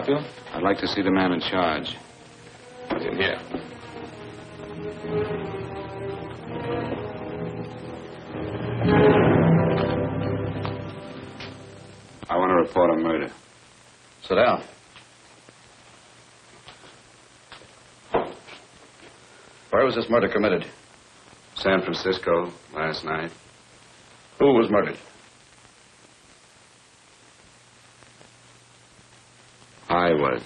help you? I'd like to see the man in charge. He's in here. I want to report a murder. Sit down. Where was this murder committed? San Francisco, last night. Who was murdered? I was.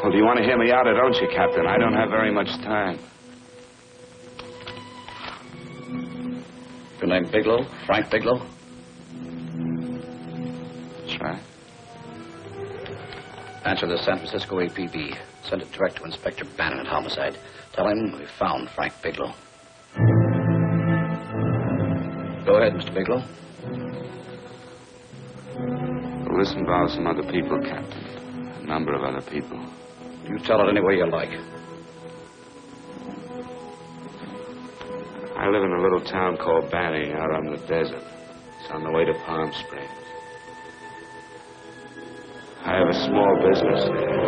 Well, do you want to hear me out or don't you, Captain? I don't have very much time. Your name Bigelow? Frank Bigelow? That's right. Answer the San Francisco APB. Send it direct to Inspector Bannon at Homicide. Tell him we found Frank Bigelow. Go ahead, Mr. Bigelow. Well, this involves some other people, Captain. A number of other people. You tell it any way you like. I live in a little town called Banning out on the desert. It's on the way to Palm Springs. I have a small business there.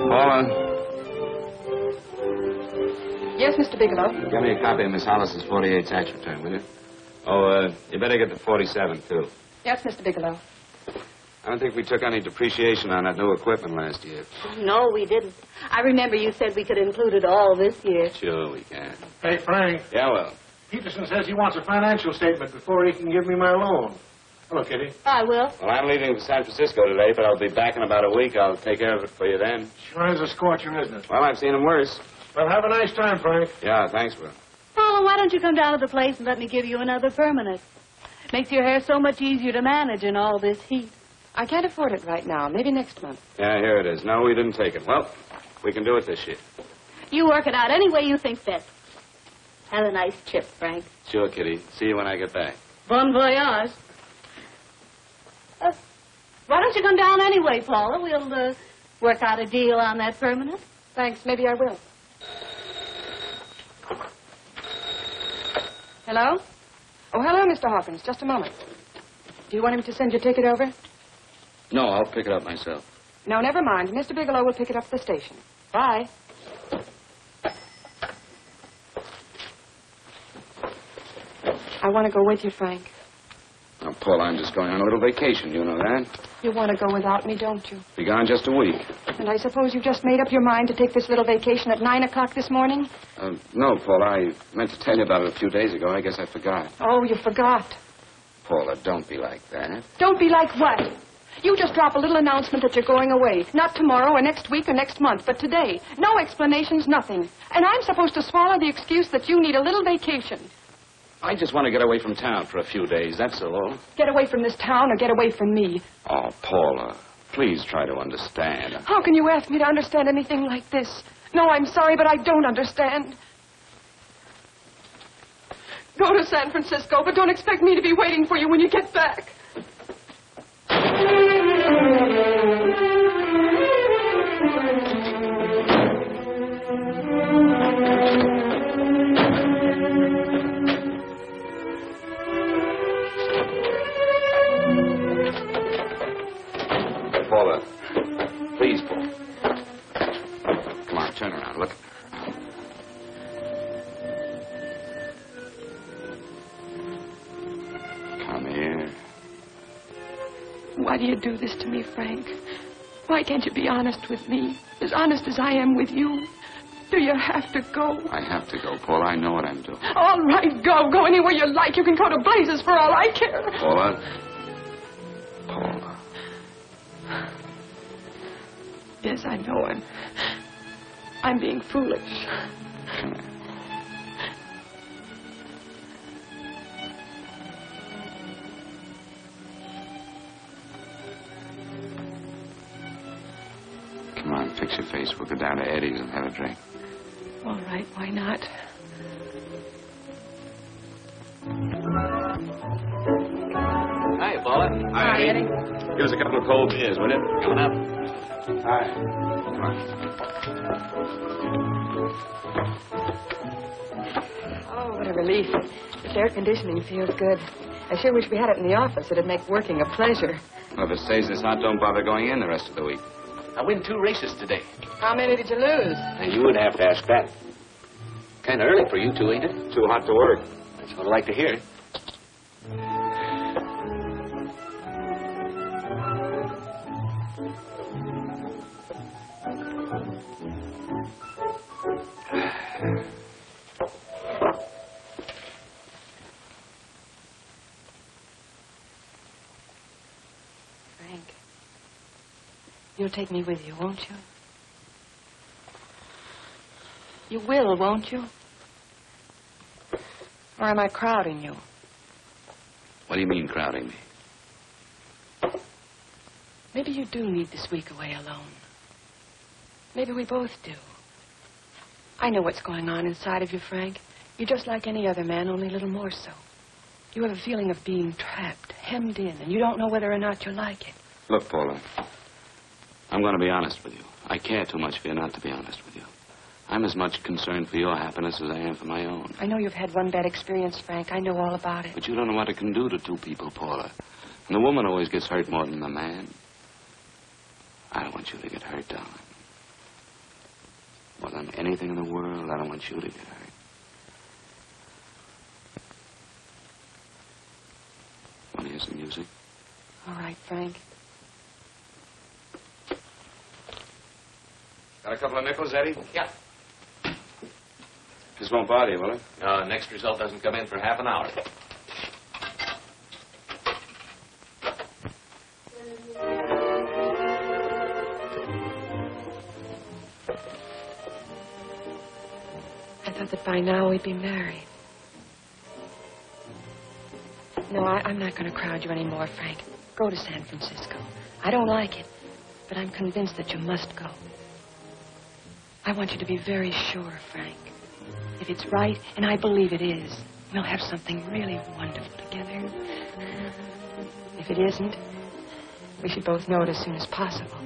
Paula? Yes, Mr. Bigelow. Give me a copy of Miss Hollis's 48 tax return, will you? Oh, you better get the 47, too. Yes, Mr. Bigelow. I don't think we took any depreciation on that new equipment last year. No, we didn't. I remember you said we could include it all this year. Sure we can. Hey, Frank. Yeah, well. Peterson says he wants a financial statement before he can give me my loan. Hello, Kitty. I will. Well, I'm leaving for San Francisco today, but I'll be back in about a week. I'll take care of it for you then. Sure is a scorcher, isn't it? Well, I've seen him worse. Well, have a nice time, Frank. Yeah, thanks, Will. Paula, why don't you come down to the place and let me give you another permanent? Makes your hair so much easier to manage in all this heat. I can't afford it right now. Maybe next month. Yeah, here it is. No, we didn't take it. Well, we can do it this year. You work it out any way you think fit. Have a nice trip, Frank. Sure, Kitty. See you when I get back. Bon voyage. Why don't you come down anyway, Paula? We'll work out a deal on that permanent. Thanks. Maybe I will. Hello? Oh, hello, Mr. Hawkins. Just a moment. Do you want him to send your ticket over? No, I'll pick it up myself. No, never mind. Mr. Bigelow will pick it up at the station. Bye. I want to go with you, Frank. Now, Paul, I'm just going on a little vacation. You know that? You want to go without me, don't you? Be gone just a week. And I suppose you just made up your mind to take this little vacation at 9 o'clock this morning? No, Paul, I meant to tell you about it a few days ago. I guess I forgot. Oh, you forgot. Paula, don't be like that. Don't be like what? You just drop a little announcement that you're going away. Not tomorrow or next week or next month, but today. No explanations, nothing. And I'm supposed to swallow the excuse that you need a little vacation. I just want to get away from town for a few days, that's all. Get away from this town or get away from me. Oh, Paula, please try to understand. How can you ask me to understand anything like this? No, I'm sorry, but I don't understand. Go to San Francisco, but don't expect me to be waiting for you when you get back. Paula, please, Paul. Come on, turn around. Look. Come here. Why do you do this to me, Frank? Why can't you be honest with me? As honest as I am with you? Do you have to go? I have to go, Paula. I know what I'm doing. All right, go. Go anywhere you like. You can go to blazes for all I care. Paula. Paula. Yes, I know. I'm being foolish. Come here. Come on, fix your face. We'll go down to Eddie's and have a drink. All right, why not? Hi, Paula. Hi, Eddie. Give us a couple of cold beers, will you? Coming up. Hi. Come on. Oh, what a relief. This air conditioning feels good. I sure wish we had it in the office. It'd make working a pleasure. Well, if it stays this hot, don't bother going in the rest of the week. I win 2 races today. How many did you lose? Now, you would have to ask that. Kind of early for you two, ain't it? Too hot to work. That's what I like to hear. Frank, you'll take me with you, won't you? You will, won't you? Or am I crowding you? What do you mean, crowding me? Maybe you do need this week away alone. Maybe we both do. I know what's going on inside of you, Frank. You're just like any other man, only a little more so. You have a feeling of being trapped, hemmed in, and you don't know whether or not you like it. Look, Paula, I'm going to be honest with you. I care too much for you not to be honest with you. I'm as much concerned for your happiness as I am for my own. I know you've had one bad experience, Frank. I know all about it. But you don't know what it can do to two people, Paula. And the woman always gets hurt more than the man. I don't want you to get hurt, darling. More than anything in the world, I don't want you to get hurt. Want to hear some music? All right, Frank. Got a couple of nickels, Eddie? Yeah. This won't bother you, will it? Next result doesn't come in for half an hour. I thought that by now we'd be married. No, I'm not going to crowd you anymore, Frank. Go to San Francisco. I don't like it, but I'm convinced that you must go. I want you to be very sure, Frank. If it's right, and I believe it is, we'll have something really wonderful together. If it isn't, we should both know it as soon as possible.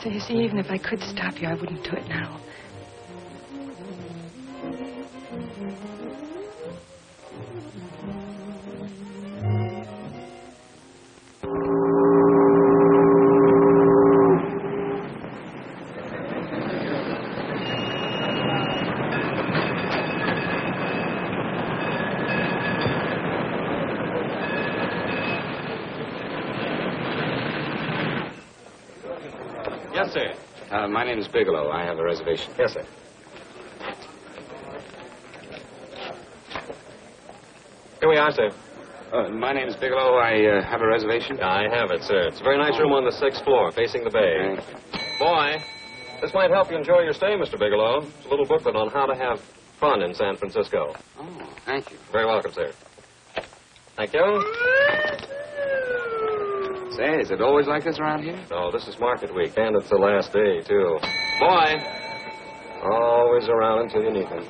So you see, even if I could stop you, I wouldn't do it now. Yes, sir. My name is Bigelow. I have a reservation. Yes, sir. Here we are, sir. My name is Bigelow. I have a reservation. I have it, sir. It's a very nice room on the 6th floor, facing the bay. Boy, this might help you enjoy your stay, Mr. Bigelow. It's a little booklet on how to have fun in San Francisco. Oh, thank you. Very welcome, sir. Thank you. Say, is it always like this around here? No, this is market week, and it's the last day, too. Boy, always around until you need him.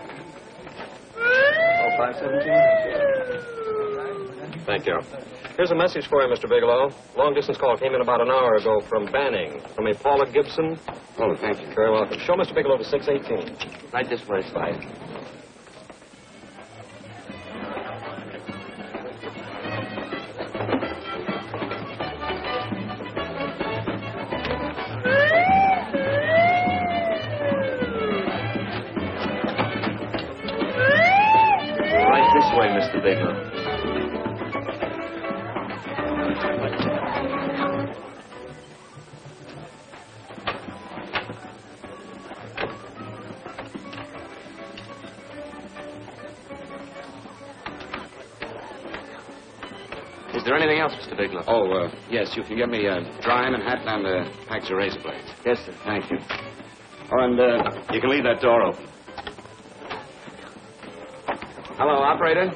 Oh, 517? Thank you. Here's a message for you, Mr. Bigelow. Long-distance call came in about an hour ago from Banning. From a Paula Gibson. Oh, thank you. Very welcome. Show Mr. Bigelow to 618. Right this way, Slide. Right this way, Mr. Bigelow. Is there anything else, Mr. Bigelow? Oh, yes. You can get me a dry Manhattan and a package of razor blades. Yes, sir. Thank you. Oh, and you can leave that door open. Hello, operator.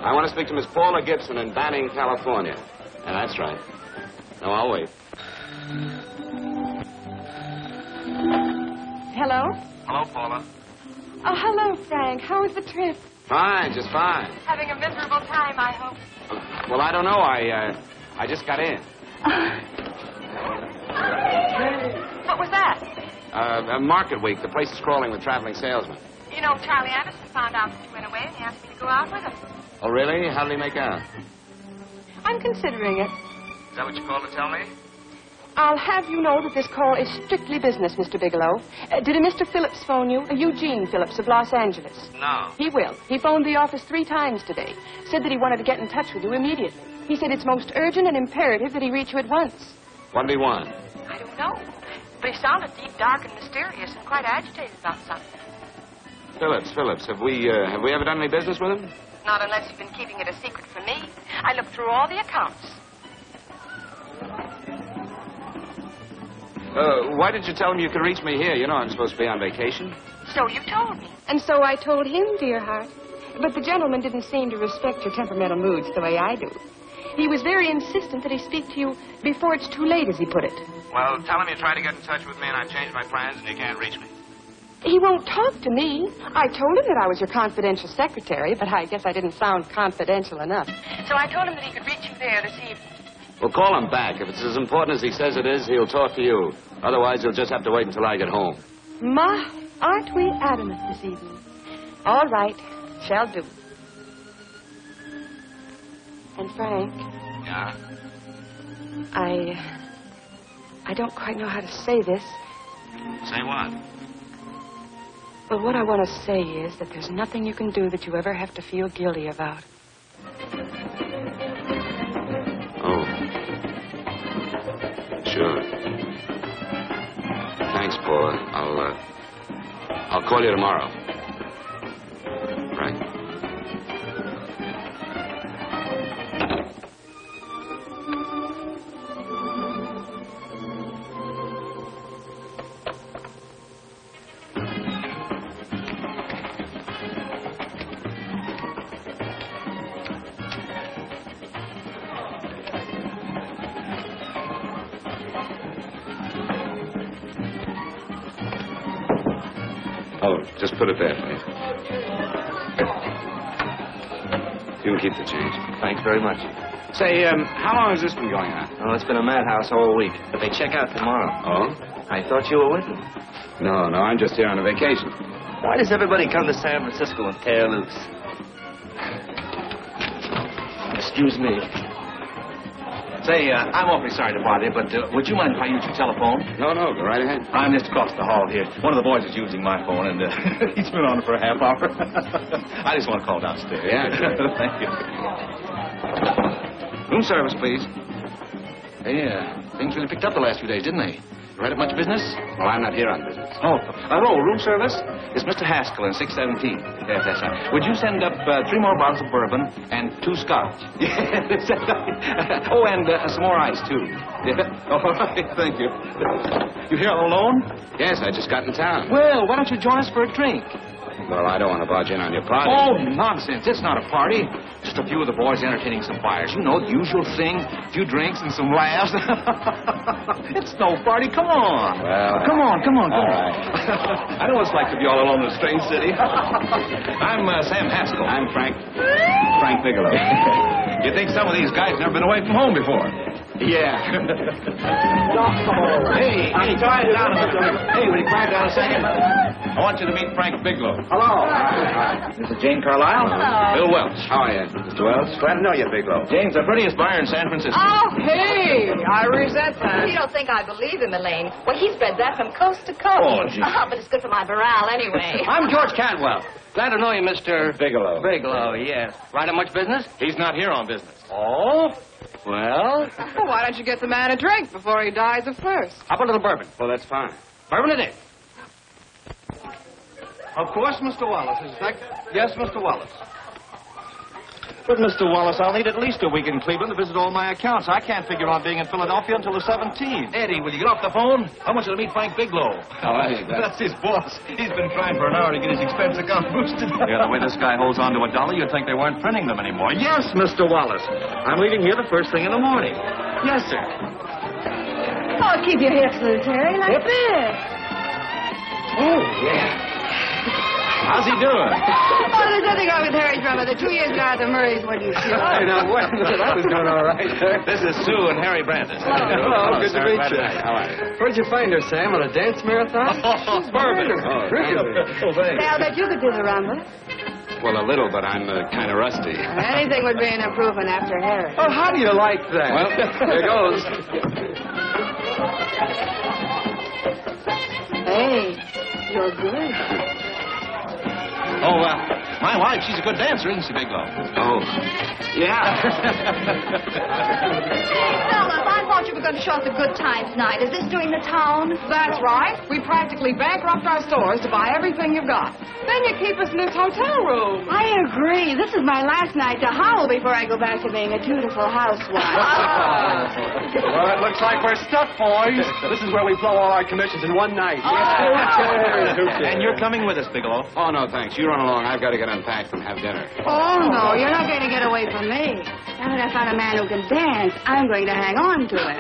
I want to speak to Miss Paula Gibson in Banning, California. Yeah, that's right. No, I'll wait. Hello? Hello, Paula. Oh, hello, Frank. How was the trip? Fine, just fine. Having a miserable time, I hope. Well, I don't know. I just got in. Market week. The place is crawling with traveling salesmen. You know, Charlie Anderson found out that you went away and he asked me to go out with him. Oh, really? How did he make out? I'm considering it. Is that what you called to tell me? I'll have you know that this call is strictly business, Mr. Bigelow. Did a Mr. Phillips phone you? Eugene Phillips of Los Angeles. No. He will. He phoned the office 3 times today. Said that he wanted to get in touch with you immediately. He said it's most urgent and imperative that he reach you at once. What did he want? I don't know. But he sounded deep, dark, and mysterious and quite agitated about something. Phillips. Have we ever done any business with him? Not unless you've been keeping it a secret from me. I looked through all the accounts. Why didn't you tell him you could reach me here? You know I'm supposed to be on vacation. So you told me. And so I told him, dear heart. But the gentleman didn't seem to respect your temperamental moods the way I do. He was very insistent that he speak to you before it's too late, as he put it. Well, tell him you tried to get in touch with me and I've changed my plans and you can't reach me. He won't talk to me. I told him that I was your confidential secretary, but I guess I didn't sound confidential enough. So I told him that he could reach you there this evening. Well, call him back. If it's as important as he says it is, he'll talk to you. Otherwise, you'll just have to wait until I get home. Ma, aren't we adamant this evening? All right. Shall do. And Frank. Yeah? I don't quite know how to say this. Say what? Well, what I want to say is that there's nothing you can do that you ever have to feel guilty about. Oh. Sure. Thanks, Paula. I'll call you tomorrow. Right. Oh, just put it there, please. You can keep the change. Thanks very much. Say, how long has this been going on? Well, it's been a madhouse all week, but they check out tomorrow. Oh? I thought you were with them. No, I'm just here on a vacation. Why does everybody come to San Francisco and tear loose? Excuse me. Say, I'm awfully sorry to bother you, but would you mind if I use your telephone? No, go right ahead. I'm just across the hall here. One of the boys is using my phone, and he's been on it for a half hour. I just want to call downstairs. Yeah, sure. Thank you. Room service, please. Hey, things really picked up the last few days, didn't they? You right up much business? Well, I'm not here on business. Oh, hello, room service? It's Mr. Haskell in 617. Yes, that's right. Would you send up 3 more bottles of bourbon and 2 scotch? Yes, that's right. Oh, and some more ice, too. Yeah. Oh, all right, thank you. You here all alone? Yes, I just got in town. Well, why don't you join us for a drink? Well, I don't want to barge in on your party. Oh, nonsense. It's not a party. Just a few of the boys entertaining some buyers. You know, the usual thing. A few drinks and some laughs. It's no party. Come on. Well, Come on. right. I know what it's like to be all alone in a strange city. I'm Sam Haskell. I'm Frank Bigelow. You think some of these guys never been away from home before? Yeah. Hey, quiet down a second. Hey, will you quiet down a second? I want you to meet Frank Bigelow. Hello. This is Jane Carlisle. Hello. Bill Welch. How are you, Mr. Wells? Glad to know you, Bigelow. Jane's the prettiest buyer in San Francisco. Oh, hey! I resent that. You don't think I believe him, Elaine? Well, he's bred that from coast to coast. Oh, gee. But it's good for my morale anyway. I'm George Cantwell. Glad to know you, Mr. Bigelow. Bigelow, yes. Right on much business? He's not here on business. Oh? Well, Why don't you get the man a drink before he dies of thirst? how about a little bourbon? Well, that's fine. Bourbon it is. Of course, Mr. Wallace. Is that... Yes, Mr. Wallace. But, Mr. Wallace, I'll need at least a week in Cleveland to visit all my accounts. I can't figure on being in Philadelphia until the 17th. Eddie, will you get off the phone? I want you to meet Frank Bigelow. Oh, hey, That's his boss. He's been trying for an hour to get his expense account boosted. Yeah, the way this guy holds on to $1, you'd think they weren't printing them anymore. Yes, Mr. Wallace. I'm leaving here the first thing in the morning. Yes, sir. Oh, keep your hips loose, Harry, like this. Oh, yeah. How's he doing? Oh, there's nothing wrong with Harry Drummer. The 2 years ago at the Murrays, what do you see? Hey, now, I was doing all right. This is Sue and Harry Brandis. Hello, good to meet you. How are you? Where'd you find her, Sam? On a dance marathon? Bourbon. Really? Say, I'll bet you could do the rumba. Well, a little, but I'm kind of rusty. Anything would be an improvement after Harry. Oh, how do you like that? Well, here goes. Hey, you're good. Oh, my wife, she's a good dancer, isn't she, Bigelow? Oh, yeah. Fellas, I thought you were going to show us a good time tonight. Is this doing the town? That's right. We practically bankrupt our stores to buy everything you've got. Then you keep us in this hotel room. I agree. This is my last night to howl before I go back to being a dutiful housewife. Well, it looks like we're stuck, boys. This is where we blow all our commissions in one night. And you're coming with us, Bigelow. Oh, no, thanks. You run along. I've got to get unpacked and have dinner. Oh, no, you're not going to get away from me. Now that I found a man who can dance, I'm going to hang on to him.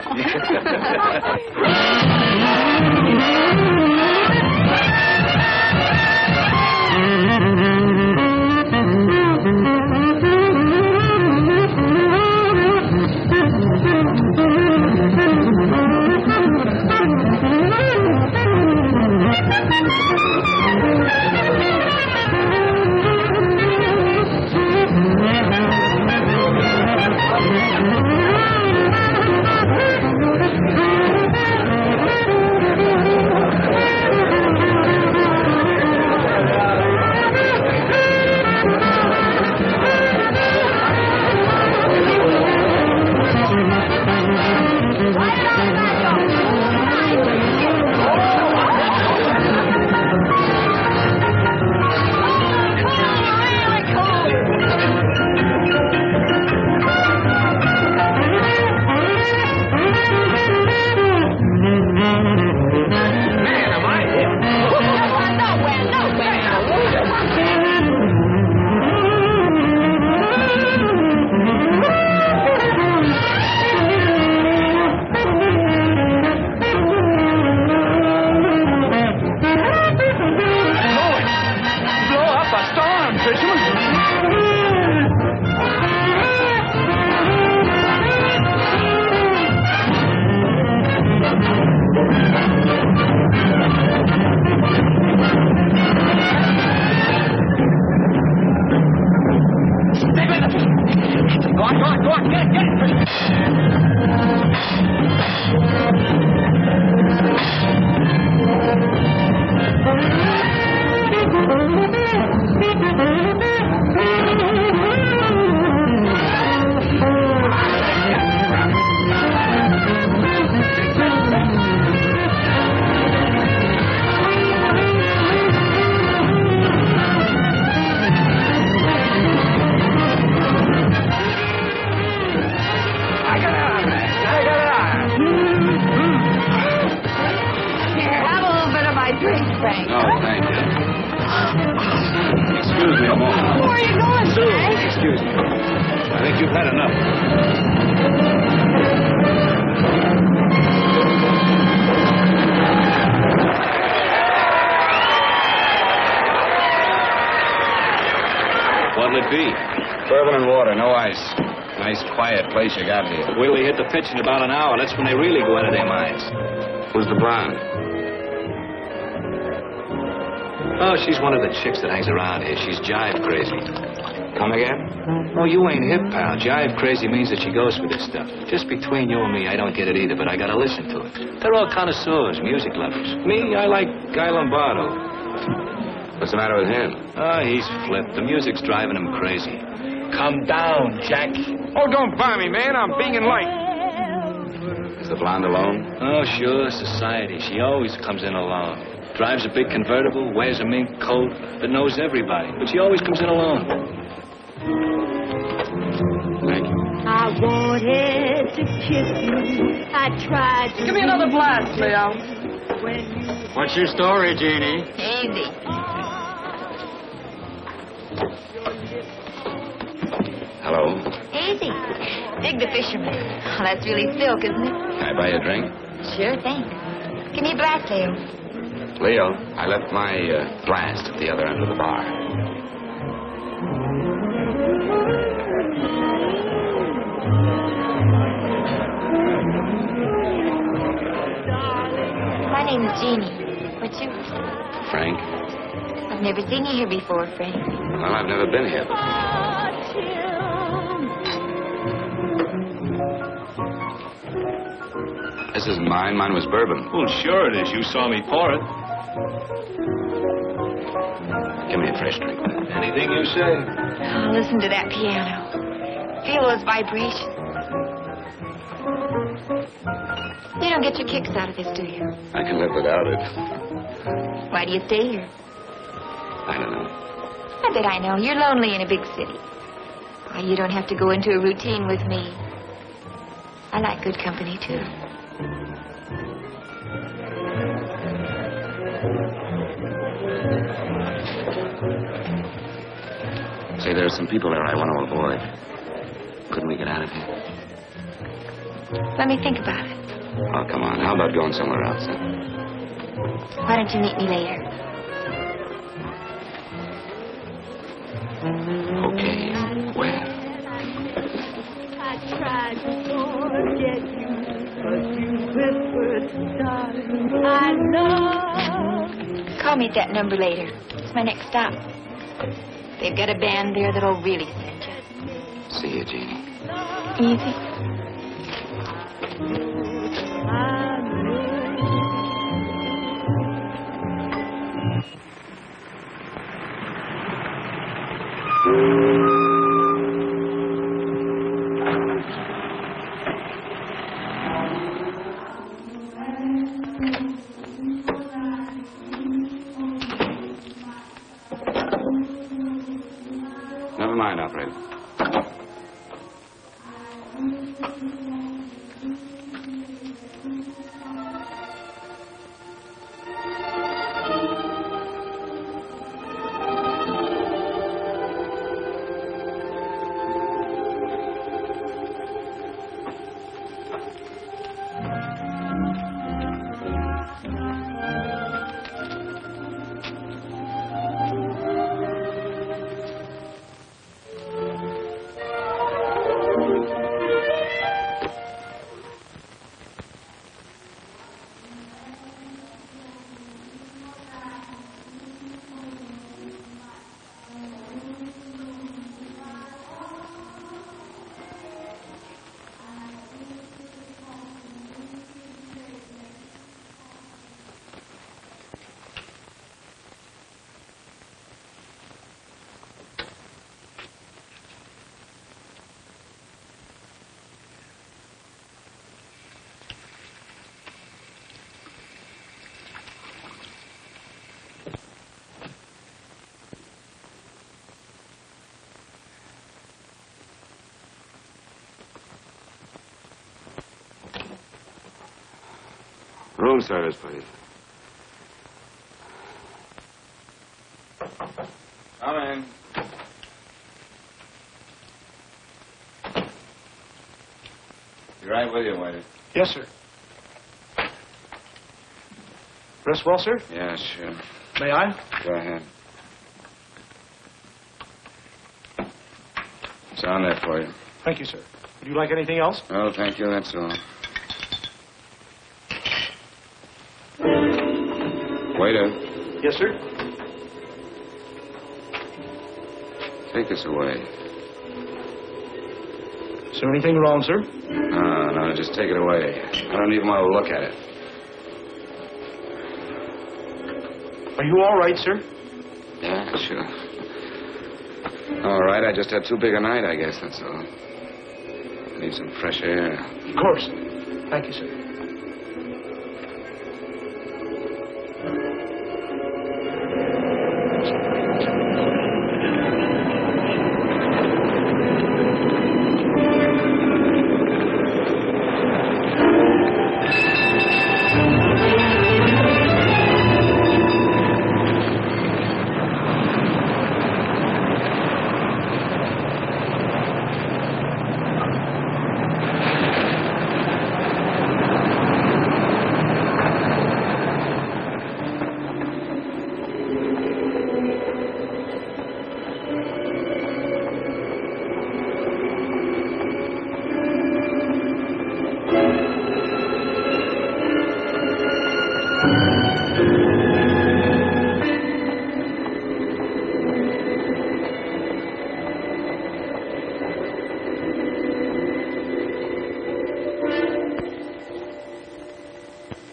Place you got here. Wait till they hit the pitch in about an hour. That's when they really go out of their minds. Who's the blonde? Oh, she's one of the chicks that hangs around here. She's jive crazy. Come again? Oh, you ain't hip, pal. Jive crazy means that she goes for this stuff. Just between you and me, I don't get it either, but I gotta listen to it. They're all connoisseurs, music lovers. Me, I like Guy Lombardo. What's the matter with him? Oh, he's flipped. The music's driving him crazy. Come down, Jack. Oh, don't buy me, man. I'm being late. Is the blonde alone? Oh, sure, society. She always comes in alone. Drives a big convertible, wears a mink coat, but knows everybody. But she always comes in alone. Thank you. I wanted to kiss you. I tried to... Give me another blast, Leo. What's your story, Jeannie? Easy. Hello. Easy. Dig the fisherman. Oh, that's really silk, isn't it? Can I buy you a drink? Sure thing. Give me a glass, Leo. Leo, I left my blast at the other end of the bar. My name is Jeannie. What's yours? Frank? I've never seen you here before, Frank. Well, I've never been here before. This isn't mine. Mine was bourbon. Well, sure it is. You saw me pour it. Give me a fresh drink. Anything you say. Oh, listen to that piano. Feel those vibrations. You don't get your kicks out of this, do you? I can live without it. Why do you stay here? I don't know. I bet I know. You're lonely in a big city. Why, you don't have to go into a routine with me. I like good company, too. Say, there are some people there I want to avoid. Couldn't we get out of here? Let me think about it. Oh, come on. How about going somewhere else, then? Why don't you meet me later? Okay. Where? I tried to forget you, but you whispered, darling, I love. Call me at that number later. It's my next stop. They've got a band there that'll really send you. See you, Jeannie. Easy. Never mind, operator. Room service, please. Come in. Be right with you, waiter. Yes, sir. Dress well, sir? Yeah, sure. May I? Go ahead. It's on there for you. Thank you, sir. Would you like anything else? Oh, thank you. That's all. Waiter. Yes, sir. Take this away. Is there anything wrong, sir? No, just take it away. I don't even want to look at it. Are you all right, sir? Yeah, sure. All right, I just had too big a night, I guess, that's all. I need some fresh air. Of course. Thank you, sir.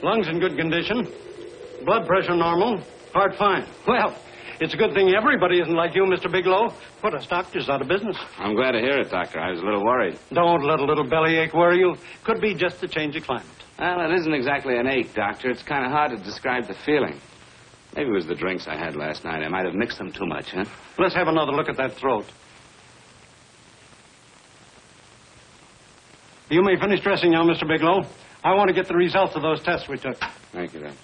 Lungs in good condition. Blood pressure normal. Heart fine. Well, it's a good thing everybody isn't like you, Mr. Bigelow. Put us doctors out of business. I'm glad to hear it, Doctor. I was a little worried. Don't let a little bellyache worry you. Could be just the change of climate. Well, it isn't exactly an ache, Doctor. It's kind of hard to describe the feeling. Maybe it was the drinks I had last night. I might have mixed them too much, huh? Let's have another look at that throat. You may finish dressing now, Mr. Bigelow. I want to get the results of those tests we took. Thank you, Doctor.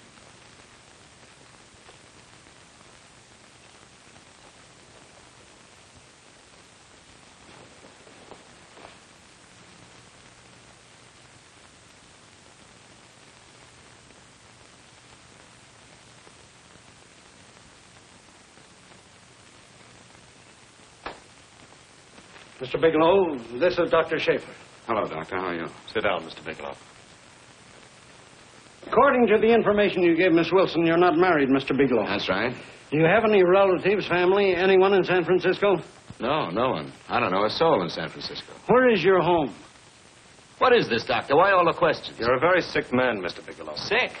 Mr. Bigelow, this is Dr. Schaefer. Hello, Doctor. How are you? Sit down, Mr. Bigelow. According to the information you gave Miss Wilson, you're not married, Mr. Bigelow. That's right. Do you have any relatives, family, anyone in San Francisco? No, no one. I don't know a soul in San Francisco. Where is your home? What is this, Doctor? Why all the questions? You're a very sick man, Mr. Bigelow. Sick?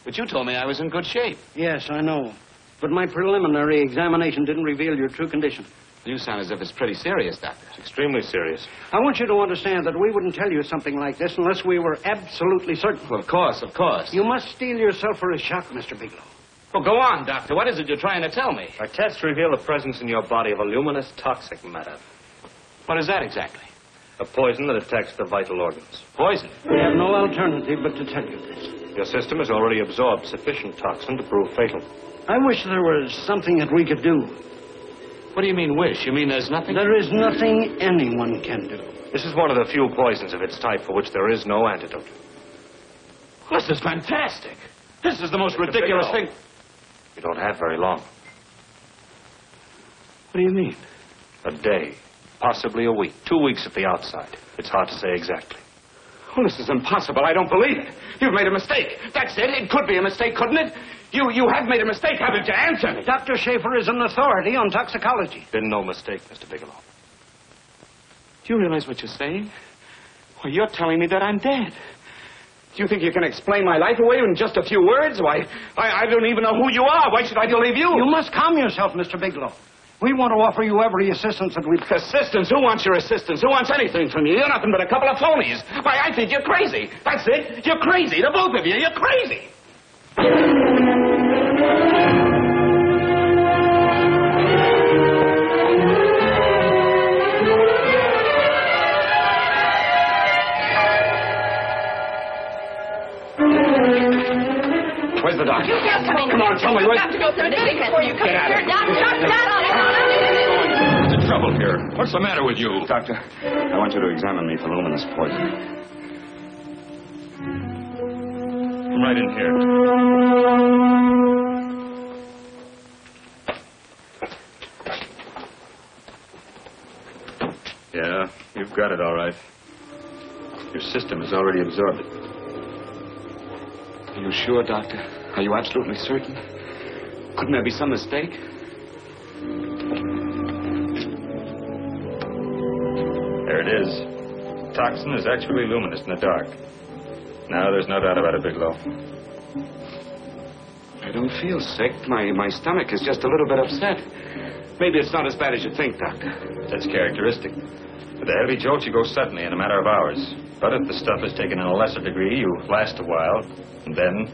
But you told me I was in good shape. Yes, I know. But my preliminary examination didn't reveal your true condition. You sound as if it's pretty serious, Doctor. It's extremely serious. I want you to understand that we wouldn't tell you something like this unless we were absolutely certain. Well, of course, of course. You must steel yourself for a shock, Mr. Bigelow. Well, go on, Doctor. What is it you're trying to tell me? Our tests reveal the presence in your body of a luminous toxic matter. What is that exactly? A poison that attacks the vital organs. Poison? We have no alternative but to tell you this. Your system has already absorbed sufficient toxin to prove fatal. I wish there was something that we could do. What do you mean, wish? You mean there's nothing? There is nothing anyone can do. This is one of the few poisons of its type for which there is no antidote. Well, this is fantastic. This is the most ridiculous thing. You don't have very long. What do you mean? A day. Possibly a week. 2 weeks at the outside. It's hard to say exactly. Oh, this is impossible. I don't believe it. You've made a mistake. That's it. It could be a mistake, couldn't it? You have made a mistake, haven't you? Answer me. Dr. Schaefer is an authority on toxicology. Been no mistake, Mr. Bigelow. Do you realize what you're saying? Well, you're telling me that I'm dead. Do you think you can explain my life away in just a few words? Why, I don't even know who you are. Why should I believe you? You must calm yourself, Mr. Bigelow. We want to offer you every assistance that we've... Assistance? Who wants your assistance? Who wants anything from you? You're nothing but a couple of phonies. Why, I think you're crazy. That's it. You're crazy. The both of you. You're crazy. Where's the doctor? Come on, tell me. Where's... Get out of here. What's the trouble here? What's the matter with you? Doctor, I want you to examine me for luminous poison. Come right in here. Yeah, you've got it all right. Your system has already absorbed it. Are you sure, Doctor? Are you absolutely certain? Couldn't there be some mistake? There it is. Toxin is actually luminous in the dark. Now there's no doubt about it, Bigelow. I don't feel sick. My stomach is just a little bit upset. Maybe it's not as bad as you think, Doctor. That's characteristic. With a heavy jolt, you go suddenly in a matter of hours. But if the stuff is taken in a lesser degree, you last a while, and then...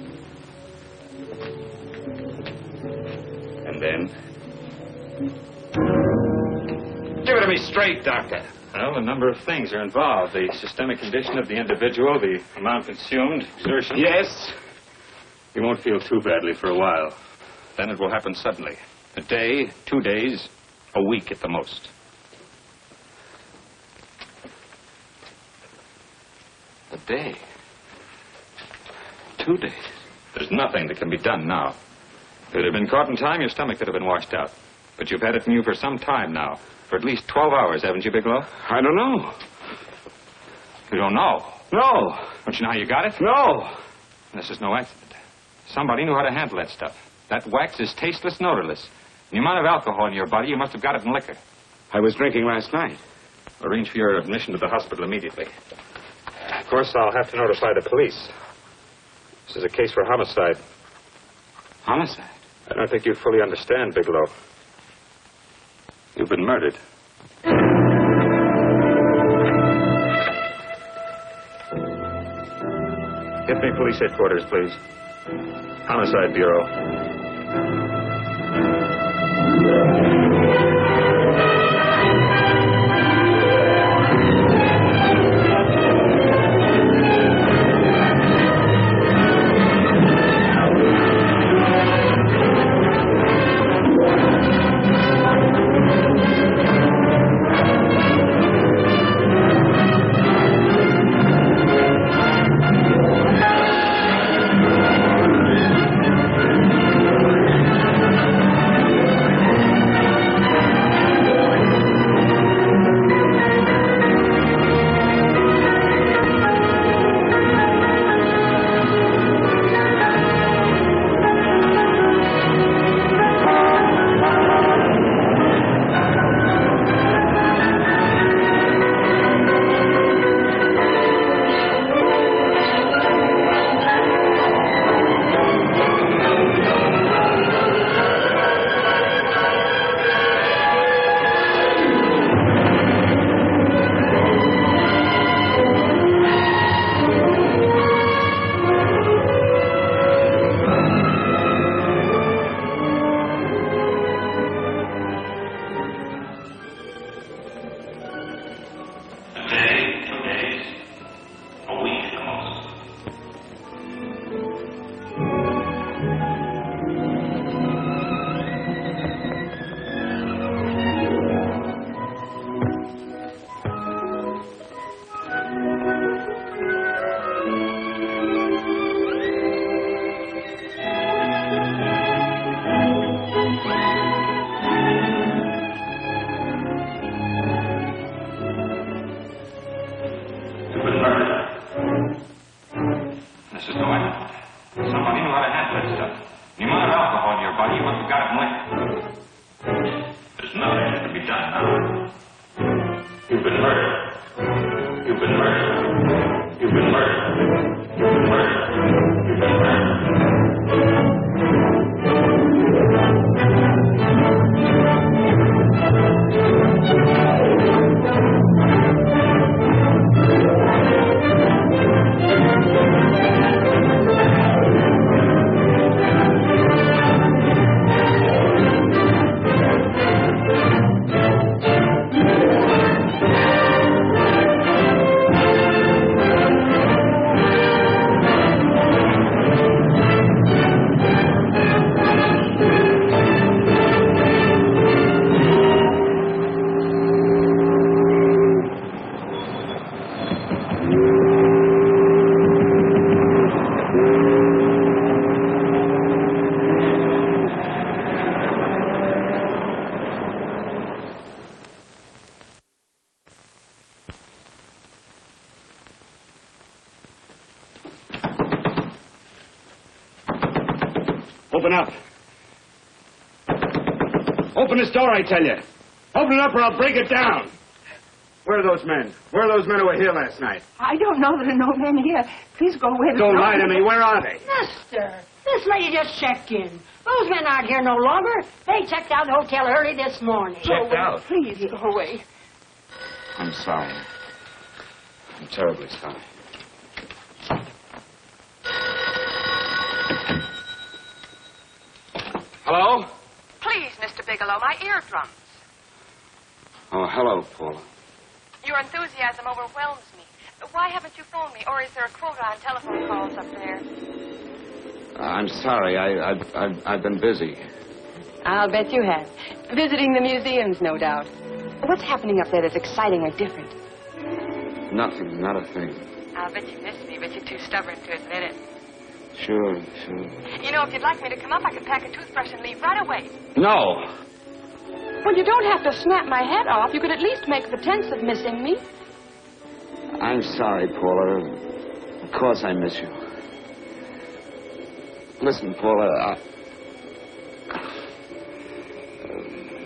Give it to me straight, Doctor. Well, a number of things are involved. The systemic condition of the individual, the amount consumed, exertion... Yes? You won't feel too badly for a while. Then it will happen suddenly. A day, 2 days, a week at the most. A day? 2 days? There's nothing that can be done now. If it had been caught in time, your stomach could have been washed out. But you've had it in you for some time now. For at least 12 hours, haven't you, Bigelow? I don't know. You don't know? No. Don't you know how you got it? No. This is no accident. Somebody knew how to handle that stuff. That wax is tasteless, odorless. The amount of alcohol in your body, you must have got it in liquor. I was drinking last night. Arrange for your admission to the hospital immediately. Of course, I'll have to notify the police. This is a case for homicide. Homicide? I don't think you fully understand, Bigelow. You've been murdered. Get me police headquarters, please. Homicide Bureau. Open up. Open this door, I tell you. Open it up or I'll break it down. Where are those men? Where are those men who were here last night? I don't know. There are no men here. Please go away. Don't lie to me. Where are they? Mister, this lady just checked in. Those men aren't here no longer. They checked out the hotel early this morning. Checked out? Please go away. I'm sorry. I'm terribly sorry. Hello? Please, Mr. Bigelow, my eardrums. Oh, hello, Paula. Your enthusiasm overwhelms me. Why haven't you phoned me, or is there a quota on telephone calls up there? I'm sorry. I've been busy. I'll bet you have. Visiting the museums, no doubt. What's happening up there that's exciting or different? Nothing, not a thing. I'll bet you miss me, but you're too stubborn to admit it. Sure. You know, if you'd like me to come up, I could pack a toothbrush and leave right away. No. Well, you don't have to snap my head off. You could at least make pretense of missing me. I'm sorry, Paula. Of course I miss you. Listen, Paula,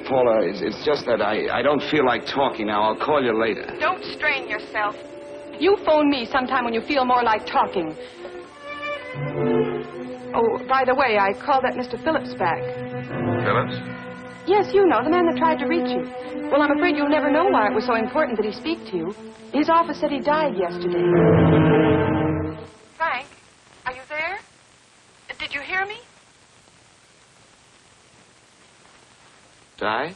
Paula, it's just that I don't feel like talking now. I'll call you later. Don't strain yourself. You phone me sometime when you feel more like talking. Oh, by the way, I called that Mr. Phillips back. Phillips? Yes, you know, the man that tried to reach you. Well, I'm afraid you'll never know why it was so important that he speak to you. His office said he died yesterday. Frank, are you there? Did you hear me? Die?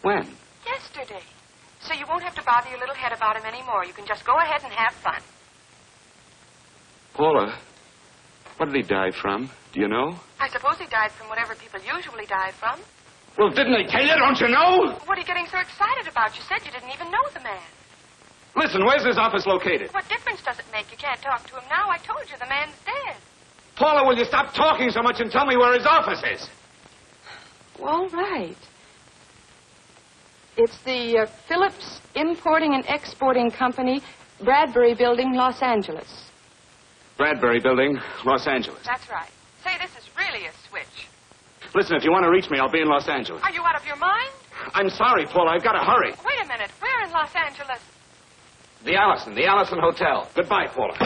When? Yesterday. So you won't have to bother your little head about him anymore. You can just go ahead and have fun. Paula, what did he die from? Do you know? I suppose he died from whatever people usually die from. Well, didn't they tell you? Don't you know? What are you getting so excited about? You said you didn't even know the man. Listen, where's his office located? What difference does it make? You can't talk to him now. I told you the man's dead. Paula, will you stop talking so much and tell me where his office is? All right. It's the Phillips Importing and Exporting Company, Bradbury Building, Los Angeles. Bradbury Building, Los Angeles. That's right. Say, this is really a switch. Listen, if you want to reach me, I'll be in Los Angeles. Are you out of your mind? I'm sorry, Paula. I've got to hurry. Wait a minute. Where in Los Angeles? The Allison Hotel. Goodbye, Paula.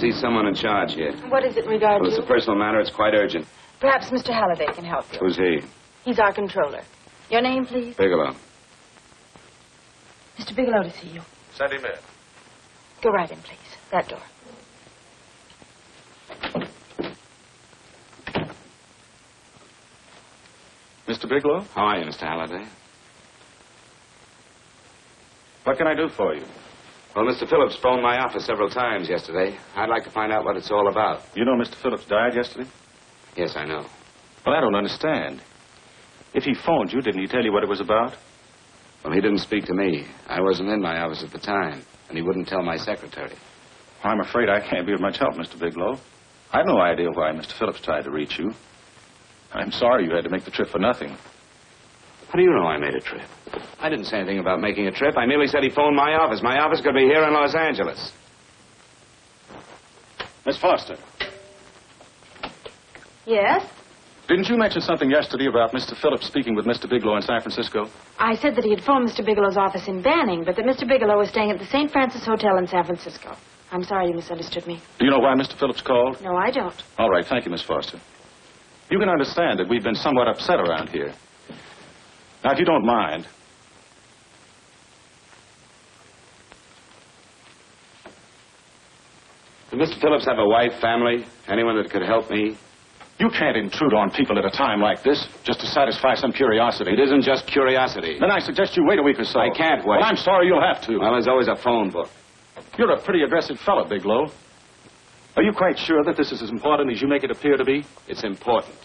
See someone in charge here. What is it regarding? Well, it's a personal matter. It's quite urgent. Perhaps Mr. Halliday can help you. Who's he? He's our controller. Your name, please? Bigelow. Mr. Bigelow to see you. Send him in. Go right in, please. That door. Mr. Bigelow? How are you, Mr. Halliday? What can I do for you? Well, Mr. Phillips phoned my office several times yesterday. I'd like to find out what it's all about. You know Mr. Phillips died yesterday? Yes, I know. Well, I don't understand. If he phoned you, didn't he tell you what it was about? Well, he didn't speak to me. I wasn't in my office at the time, and he wouldn't tell my secretary. Well, I'm afraid I can't be of much help, Mr. Bigelow. I've no idea why Mr. Phillips tried to reach you. I'm sorry you had to make the trip for nothing. How do you know I made a trip? I didn't say anything about making a trip. I merely said he phoned my office. My office could be here in Los Angeles. Miss Foster. Yes? Didn't you mention something yesterday about Mr. Phillips speaking with Mr. Bigelow in San Francisco? I said that he had phoned Mr. Bigelow's office in Banning, but that Mr. Bigelow was staying at the St. Francis Hotel in San Francisco. I'm sorry you misunderstood me. Do you know why Mr. Phillips called? No, I don't. All right, thank you, Miss Foster. You can understand that we've been somewhat upset around here. Now, if you don't mind... Did Mr. Phillips have a wife, family, anyone that could help me? You can't intrude on people at a time like this just to satisfy some curiosity. It isn't just curiosity. Then I suggest you wait a week or so. I can't wait. Well, I'm sorry you'll have to. Well, there's always a phone book. You're a pretty aggressive fellow, Bigelow. Are you quite sure that this is as important as you make it appear to be? It's important.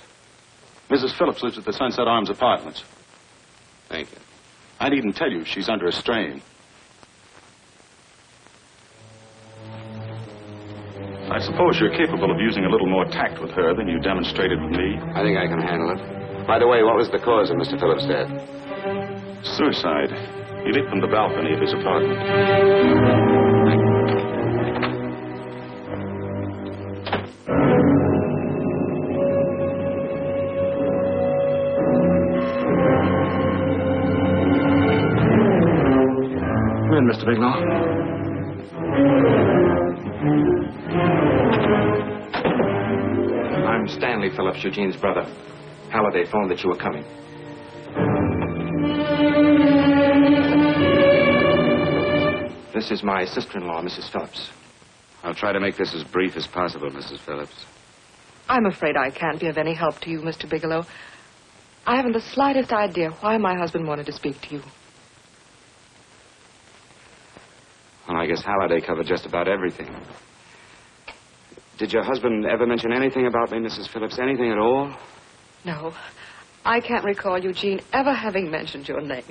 Mrs. Phillips lives at the Sunset Arms Apartments. Thank you. I needn't tell you she's under a strain. I suppose you're capable of using a little more tact with her than you demonstrated with me. I think I can handle it. By the way, what was the cause of Mr. Phillips' death? Suicide. He leaped from the balcony of his apartment. Come in, Mr. Bigelow. I'm Stanley Phillips, Eugene's brother. Halliday phoned that you were coming. This is my sister-in-law, Mrs. Phillips. I'll try to make this as brief as possible, Mrs. Phillips. I'm afraid I can't be of any help to you, Mr. Bigelow. I haven't the slightest idea why my husband wanted to speak to you. Well, I guess Halliday covered just about everything. Did your husband ever mention anything about me, Mrs. Phillips? Anything at all? No. I can't recall Eugene ever having mentioned your name.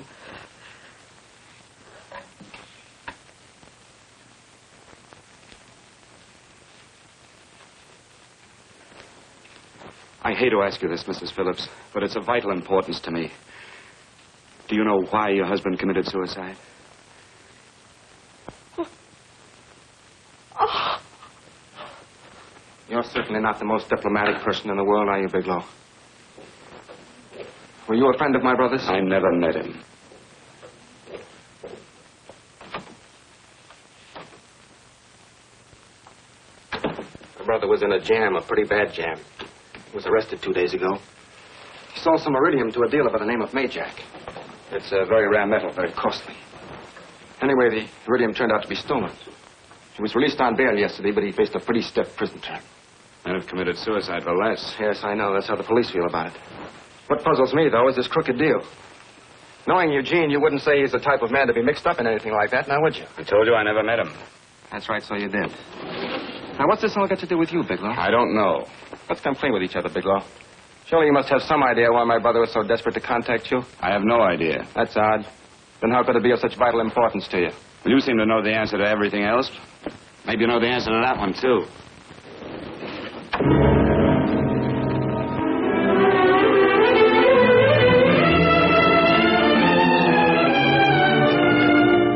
I hate to ask you this, Mrs. Phillips, but it's of vital importance to me. Do you know why your husband committed suicide? Oh. You're certainly not the most diplomatic person in the world, are you, Bigelow? Were you a friend of my brother's? I never met him. My brother was in a jam, a pretty bad jam. He was arrested 2 days ago. He sold some iridium to a dealer by the name of Majak. It's a very rare metal, very costly. Anyway, the iridium turned out to be stolen. He was released on bail yesterday, but he faced a pretty stiff prison term. Men have committed suicide for less. Yes, I know. That's how the police feel about it. What puzzles me, though, is this crooked deal. Knowing Eugene, you wouldn't say he's the type of man to be mixed up in anything like that, now would you? I told you I never met him. That's right, so you did. Now, what's this all got to do with you, Bigelow? I don't know. Let's come clean with each other, Bigelow. Surely you must have some idea why my brother was so desperate to contact you. I have no idea. That's odd. Then how could it be of such vital importance to you? Well, you seem to know the answer to everything else. Maybe you know the answer to that one, too.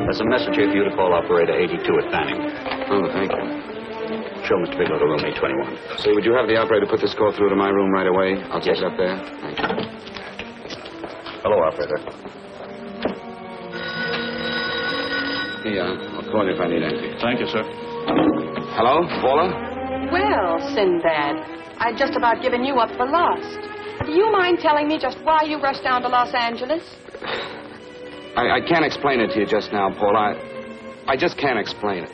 There's a message here for you to call operator 82 at Fanning. Oh, thank you. Show Mr. Bigelow to room 821. Say, would you have the operator put this call through to my room right away? I'll take it up there. Thank you. Hello, operator. Yeah, I'll call you if I need anything. Thank you, sir. Hello, Paula? Well, Sinbad, I'd just about given you up for lost. Do you mind telling me just why you rushed down to Los Angeles? I can't explain it to you just now, Paula. I just can't explain it.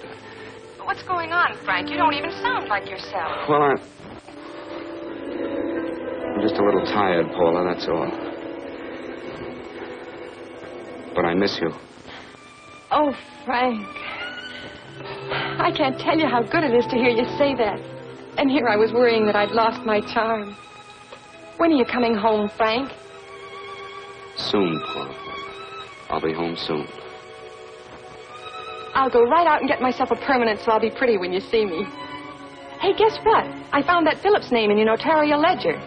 What's going on, Frank? You don't even sound like yourself. Well, I'm just a little tired, Paula, that's all. But I miss you. Oh, Frank. I can't tell you how good it is to hear you say that. And here I was worrying that I'd lost my charm. When are you coming home, Frank? Soon, Paula. I'll be home soon. I'll go right out and get myself a permanent so I'll be pretty when you see me. Hey, guess what? I found that Phillips name in your notarial ledger.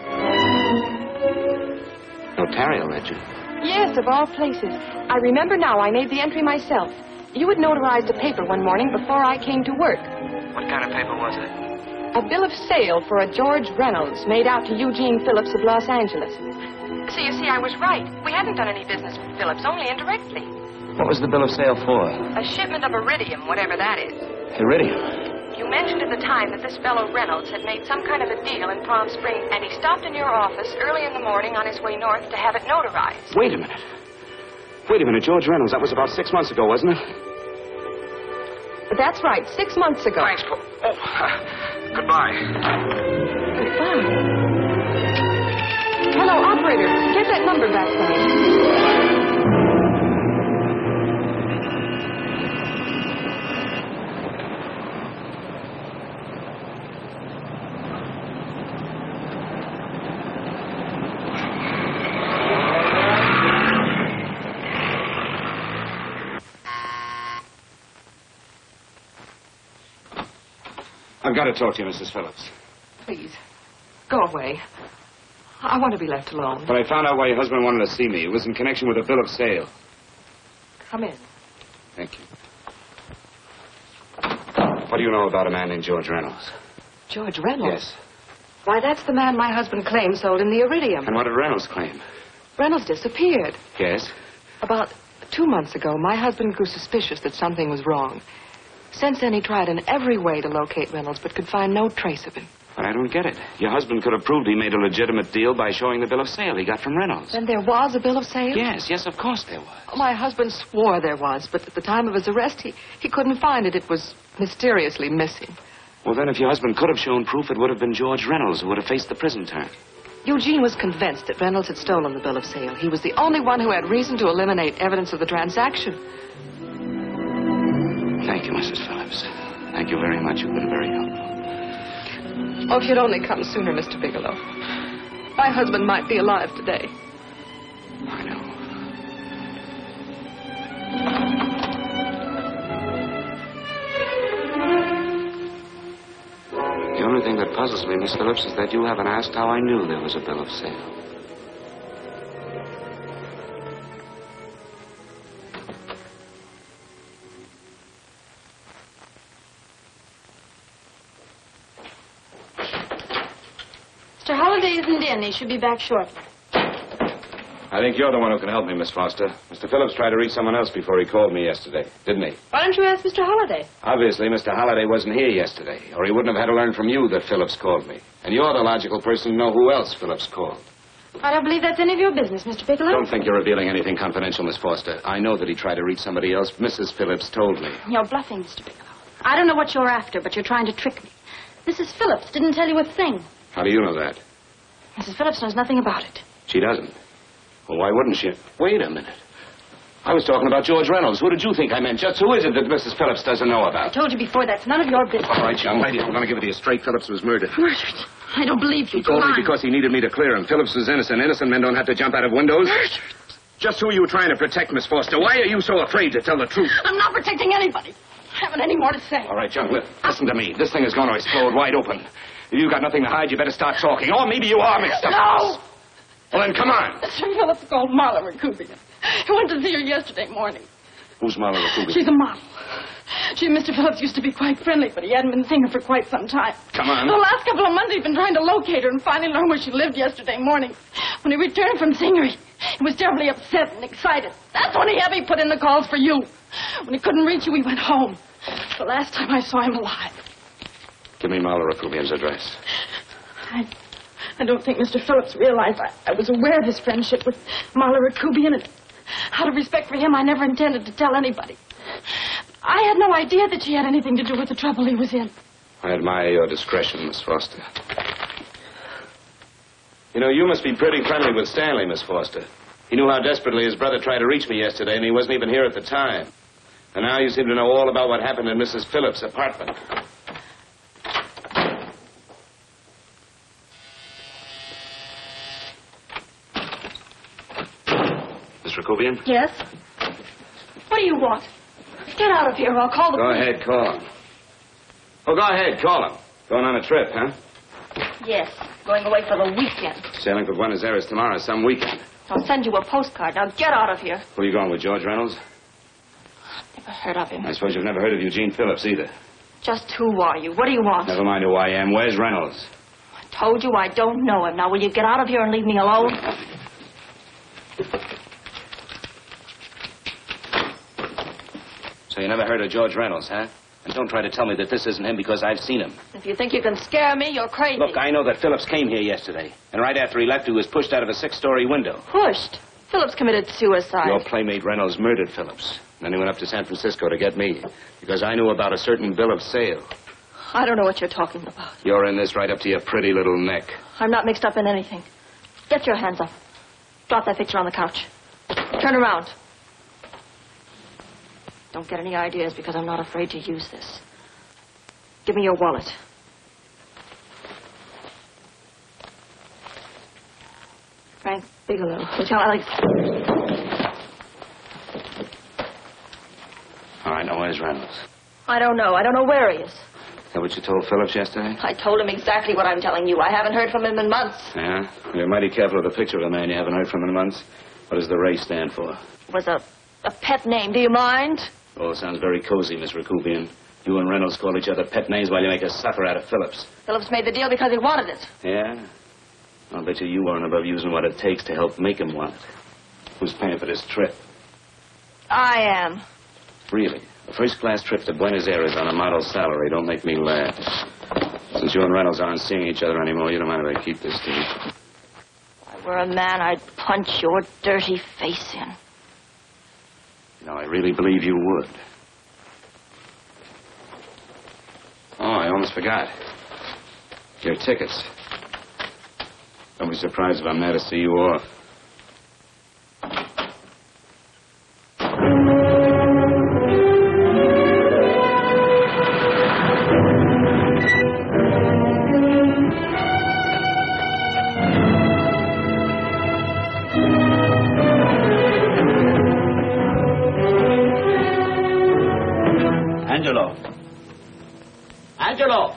Notarial ledger? Yes, of all places. I remember now I made the entry myself. You had notarized a paper one morning before I came to work. What kind of paper was it? A bill of sale for a George Reynolds made out to Eugene Phillips of Los Angeles. So you see, I was right. We hadn't done any business with Phillips, only indirectly. What was the bill of sale for? A shipment of iridium, whatever that is. Iridium. You mentioned at the time that this fellow Reynolds had made some kind of a deal in Palm Springs, and he stopped in your office early in the morning on his way north to have it notarized. Wait a minute. Wait a minute, George Reynolds. That was about 6 months ago, wasn't it? That's right, 6 months ago. Thanks, Paul. Oh, goodbye. Goodbye. Hello, operator. Get that number back for me. I've got to talk to you, Mrs. Phillips. Please, go away. I want to be left alone. But I found out why your husband wanted to see me. It was in connection with a bill of sale. Come in. Thank you. What do you know about a man named George Reynolds? George Reynolds? Yes. Why, that's the man my husband claimed sold him the iridium. And what did Reynolds claim? Reynolds disappeared. Yes? About 2 months ago, my husband grew suspicious that something was wrong. Since then, he tried in every way to locate Reynolds, but could find no trace of him. But I don't get it. Your husband could have proved he made a legitimate deal by showing the bill of sale he got from Reynolds. Then there was a bill of sale? Yes, of course there was. My husband swore there was, but at the time of his arrest, he couldn't find it. It was mysteriously missing. Well, then, if your husband could have shown proof, it would have been George Reynolds who would have faced the prison term. Eugene was convinced that Reynolds had stolen the bill of sale. He was the only one who had reason to eliminate evidence of the transaction. Thank you, Mrs. Phillips. Thank you very much. You've been very helpful. Oh, if you'd only come sooner, Mr. Bigelow. My husband might be alive today. I know. The only thing that puzzles me, Miss Phillips, is that you haven't asked how I knew there was a bill of sale. Mr. Holliday isn't in. He should be back shortly. I think you're the one who can help me, Miss Foster. Mr. Phillips tried to reach someone else before he called me yesterday, didn't he? Why don't you ask Mr. Holliday? Obviously, Mr. Holliday wasn't here yesterday, or he wouldn't have had to learn from you that Phillips called me. And you're the logical person to know who else Phillips called. I don't believe that's any of your business, Mr. Bigelow. Don't think you're revealing anything confidential, Miss Foster. I know that he tried to reach somebody else. Mrs. Phillips told me. You're bluffing, Mr. Bigelow. I don't know what you're after, but you're trying to trick me. Mrs. Phillips didn't tell you a thing. How do you know that? Mrs. Phillips knows nothing about it. She doesn't. Well, why wouldn't she? Wait a minute. I was talking about George Reynolds. Who did you think I meant? Just who is it that Mrs. Phillips doesn't know I about? told you before, that's none of your business. All right, young lady, I'm going to give it to you straight. Phillips was murdered. Murdered? I don't believe you. He told me because he needed me to clear him. Phillips was innocent. Innocent men don't have to jump out of windows. Murdered? Just who are you trying to protect, Miss Foster? Why are you so afraid to tell the truth? I'm not protecting anybody. I haven't any more to say. All right, young lady, listen to me. This thing is going to explode wide open. If you've got nothing to hide, you better start talking. Or maybe you are mixed up. No! Well, then, come on. Mr. Phillips called Marla Rakubian. He went to see her yesterday morning. Who's Marla Rakubian? She's a model. She and Mr. Phillips used to be quite friendly, but he hadn't been seeing her for quite some time. Come on. The last couple of months he'd been trying to locate her and finally learned where she lived yesterday morning. When he returned from seeing her, he was terribly upset and excited. That's when he put in the calls for you. When he couldn't reach you, he went home. The last time I saw him alive. Give me Marla Rakubian's address. I don't think Mr. Phillips realized I was aware of his friendship with Marla Rakubian, and out of respect for him, I never intended to tell anybody. I had no idea that she had anything to do with the trouble he was in. I admire your discretion, Miss Foster. You know, you must be pretty friendly with Stanley, Miss Foster. He knew how desperately his brother tried to reach me yesterday, and he wasn't even here at the time. And now you seem to know all about what happened in Mrs. Phillips' apartment. Miss Rakubian? Yes? What do you want? Get out of here or I'll call the Go police. ahead, call him. Oh, go ahead, call him. Going on a trip, huh? Yes, going away for the weekend. Sailing for Buenos Aires tomorrow, some weekend. I'll send you a postcard. Now get out of here. Who are you going with, George Reynolds? Never heard of him. I suppose you've never heard of Eugene Phillips either. Just who are you? What do you want? Never mind who I am. Where's Reynolds? I told you I don't know him. Now will you get out of here and leave me alone? So you never heard of George Reynolds, huh? And don't try to tell me that this isn't him because I've seen him. If you think you can scare me, you're crazy. Look, I know that Phillips came here yesterday. And right after he left, he was pushed out of a 6-story window. Pushed? Phillips committed suicide. Your playmate Reynolds murdered Phillips. Then he went up to San Francisco to get me. Because I knew about a certain bill of sale. I don't know what you're talking about. You're in this right up to your pretty little neck. I'm not mixed up in anything. Get your hands up. Drop that picture on the couch. Turn around. Don't get any ideas because I'm not afraid to use this. Give me your wallet. Frank Bigelow, Hotel Alex. All right, now where's Reynolds? I don't know. I don't know where he is. Is that what you told Phillips yesterday? I told him exactly what I'm telling you. I haven't heard from him in months. Yeah? You're mighty careful of the picture of a man you haven't heard from in months. What does the Ray stand for? It was a pet name. Do you mind? Oh, it sounds very cozy, Miss Rakubian. You and Reynolds call each other pet names while you make a supper out of Phillips. Phillips made the deal because he wanted it. Yeah? I'll bet you weren't above using what it takes to help make him want it. Who's paying for this trip? I am. Really? A first-class trip to Buenos Aires on a model salary. Don't make me laugh. Since you and Reynolds aren't seeing each other anymore, you don't mind if I keep this, do you? If I were a man, I'd punch your dirty face in. No, I really believe you would. Oh, I almost forgot. Your tickets. Don't be surprised if I'm there to see you off. Angelo. Angelo!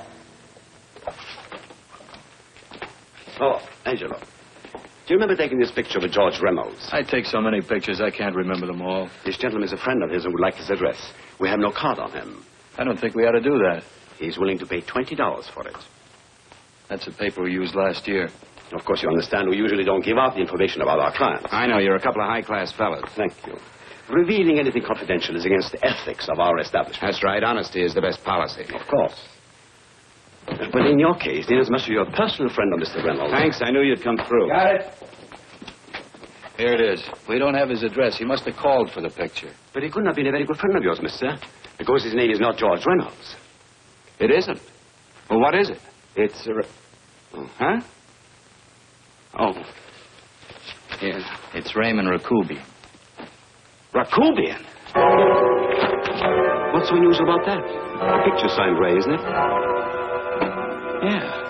Oh, Angelo. Do you remember taking this picture of George Reynolds? I take so many pictures, I can't remember them all. This gentleman is a friend of his and would like his address. We have no card on him. I don't think we ought to do that. He's willing to pay $20 for it. That's the paper we used last year. Of course, you understand we usually don't give out the information about our clients. I know. You're a couple of high-class fellas. Thank you. Revealing anything confidential is against the ethics of our establishment. That's right. Honesty is the best policy. Of course. But in your case, inasmuch as you're a personal friend of Mr. Reynolds... Thanks. I knew you'd come through. Got it. Here it is. We don't have his address. He must have called for the picture. But he couldn't have been a very good friend of yours, mister. Because his name is not George Reynolds. It isn't. Well, what is it? It's... Huh? Oh. Yes. It's Raymond Rakubian. Rakubian? What's so unusual about that? The picture's signed Ray, isn't it? Yeah.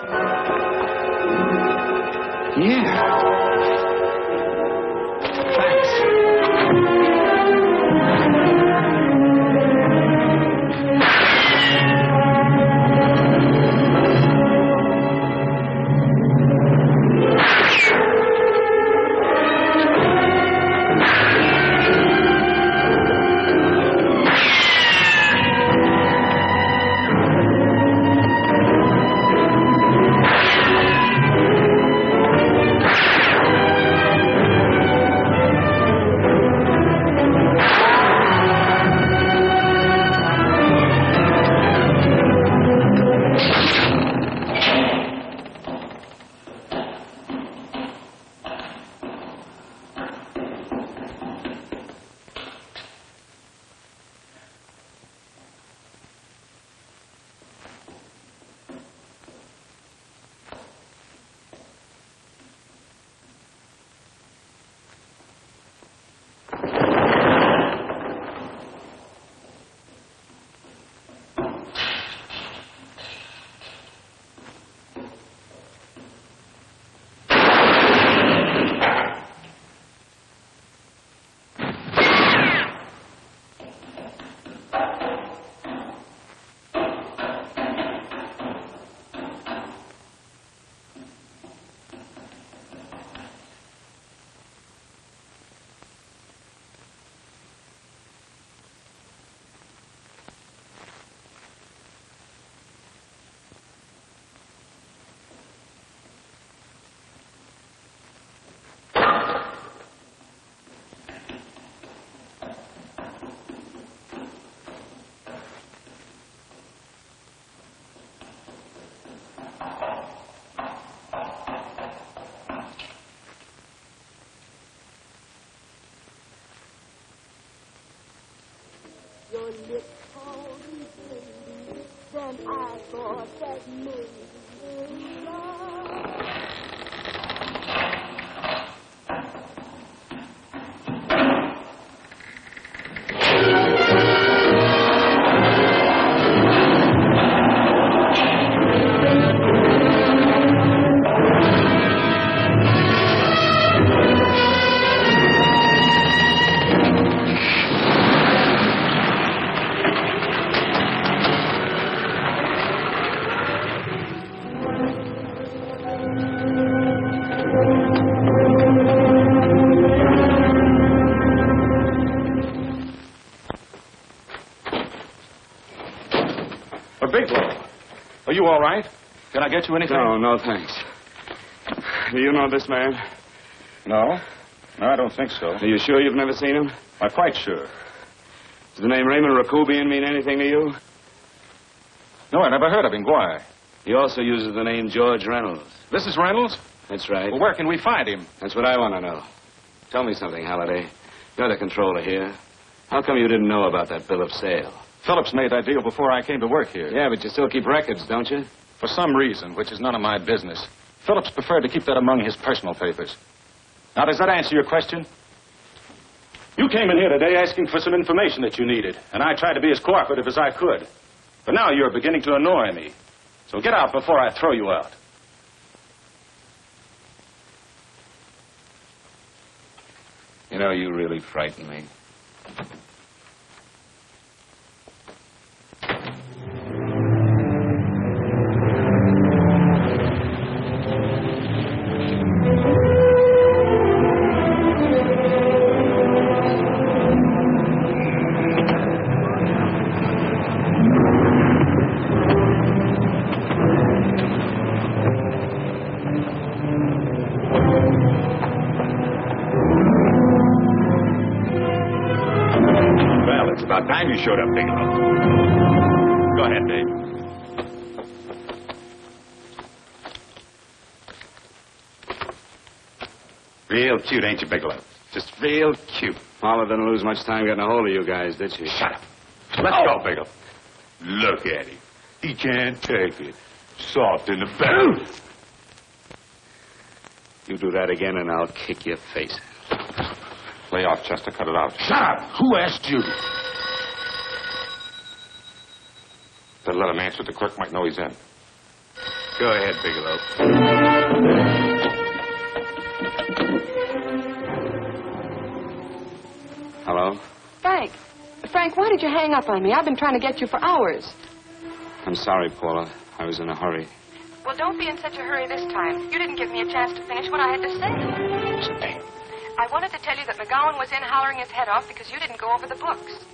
Your lips holding baby, then I thought that maybe love. Bigelow, are you all right? Can I get you anything? No, thanks. Do you know this man? No, I don't think so. Are you sure you've never seen him? I'm quite sure. Does the name Raymond Rakubian mean anything to you? No, I never heard of him. Why? He also uses the name George Reynolds. This is Reynolds? That's right. Well, where can we find him? That's what I want to know. Tell me something, Halliday. You're the controller here. How come you didn't know about that bill of sale? Phillips made that deal before I came to work here. Yeah, but you still keep records, don't you? For some reason, which is none of my business, Phillips preferred to keep that among his personal papers. Now, does that answer your question? You came in here today asking for some information that you needed, and I tried to be as cooperative as I could. But now you're beginning to annoy me. So get out before I throw you out. You know, you really frighten me. showed up, Bigelow. Go ahead, Dave. Real cute, ain't you, Bigelow? Just real cute. Paula didn't lose much time getting a hold of you guys, did she? Shut up. Let's go, Bigelow. Look at him. He can't take it. Soft in the belly. You do that again and I'll kick your face. Lay off, Chester. Cut it out. Shut up! Who asked you? Better let him answer. The clerk might know he's in. Go ahead, Bigelow. Hello? Frank. Frank, why did you hang up on me? I've been trying to get you for hours. I'm sorry, Paula. I was in a hurry. Well, don't be in such a hurry this time. You didn't give me a chance to finish what I had to say. Say. I wanted to tell you that McGowan was in hollering his head off because you didn't go over the books.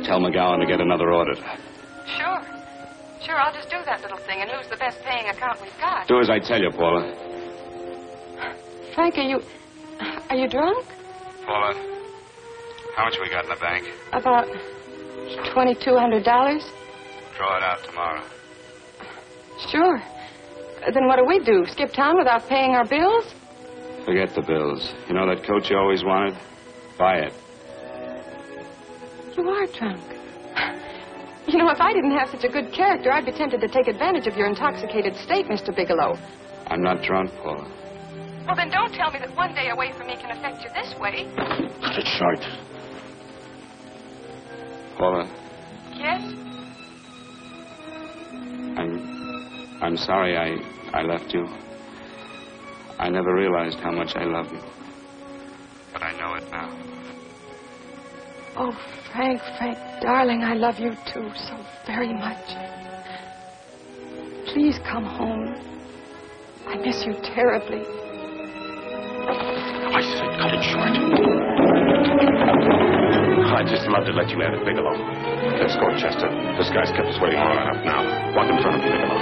Tell McGowan to get another auditor. Sure. Sure, I'll just do that little thing and use the best paying account we've got. Do as I tell you, Paula. Frank, are you drunk? Paula, how much we got in the bank? About $2,200. Draw it out tomorrow. Sure. Then what do? Skip town without paying our bills? Forget the bills. You know that coat you always wanted? Buy it. You are drunk. You know, if I didn't have such a good character, I'd be tempted to take advantage of your intoxicated state, Mr. Bigelow. I'm not drunk, Paula. Well, then don't tell me that one day away from me can affect you this way. Cut it short. Paula, Yes? I'm sorry I left you. I never realized how much I love you. But I know it now. Oh, Frank, darling, I love you too so very much. Please come home. I miss you terribly. I said cut it short. I'd just love to let you have it, Bigelow. Let's go, Chester. This guy's kept us waiting long enough now. Walk in front of me, Bigelow.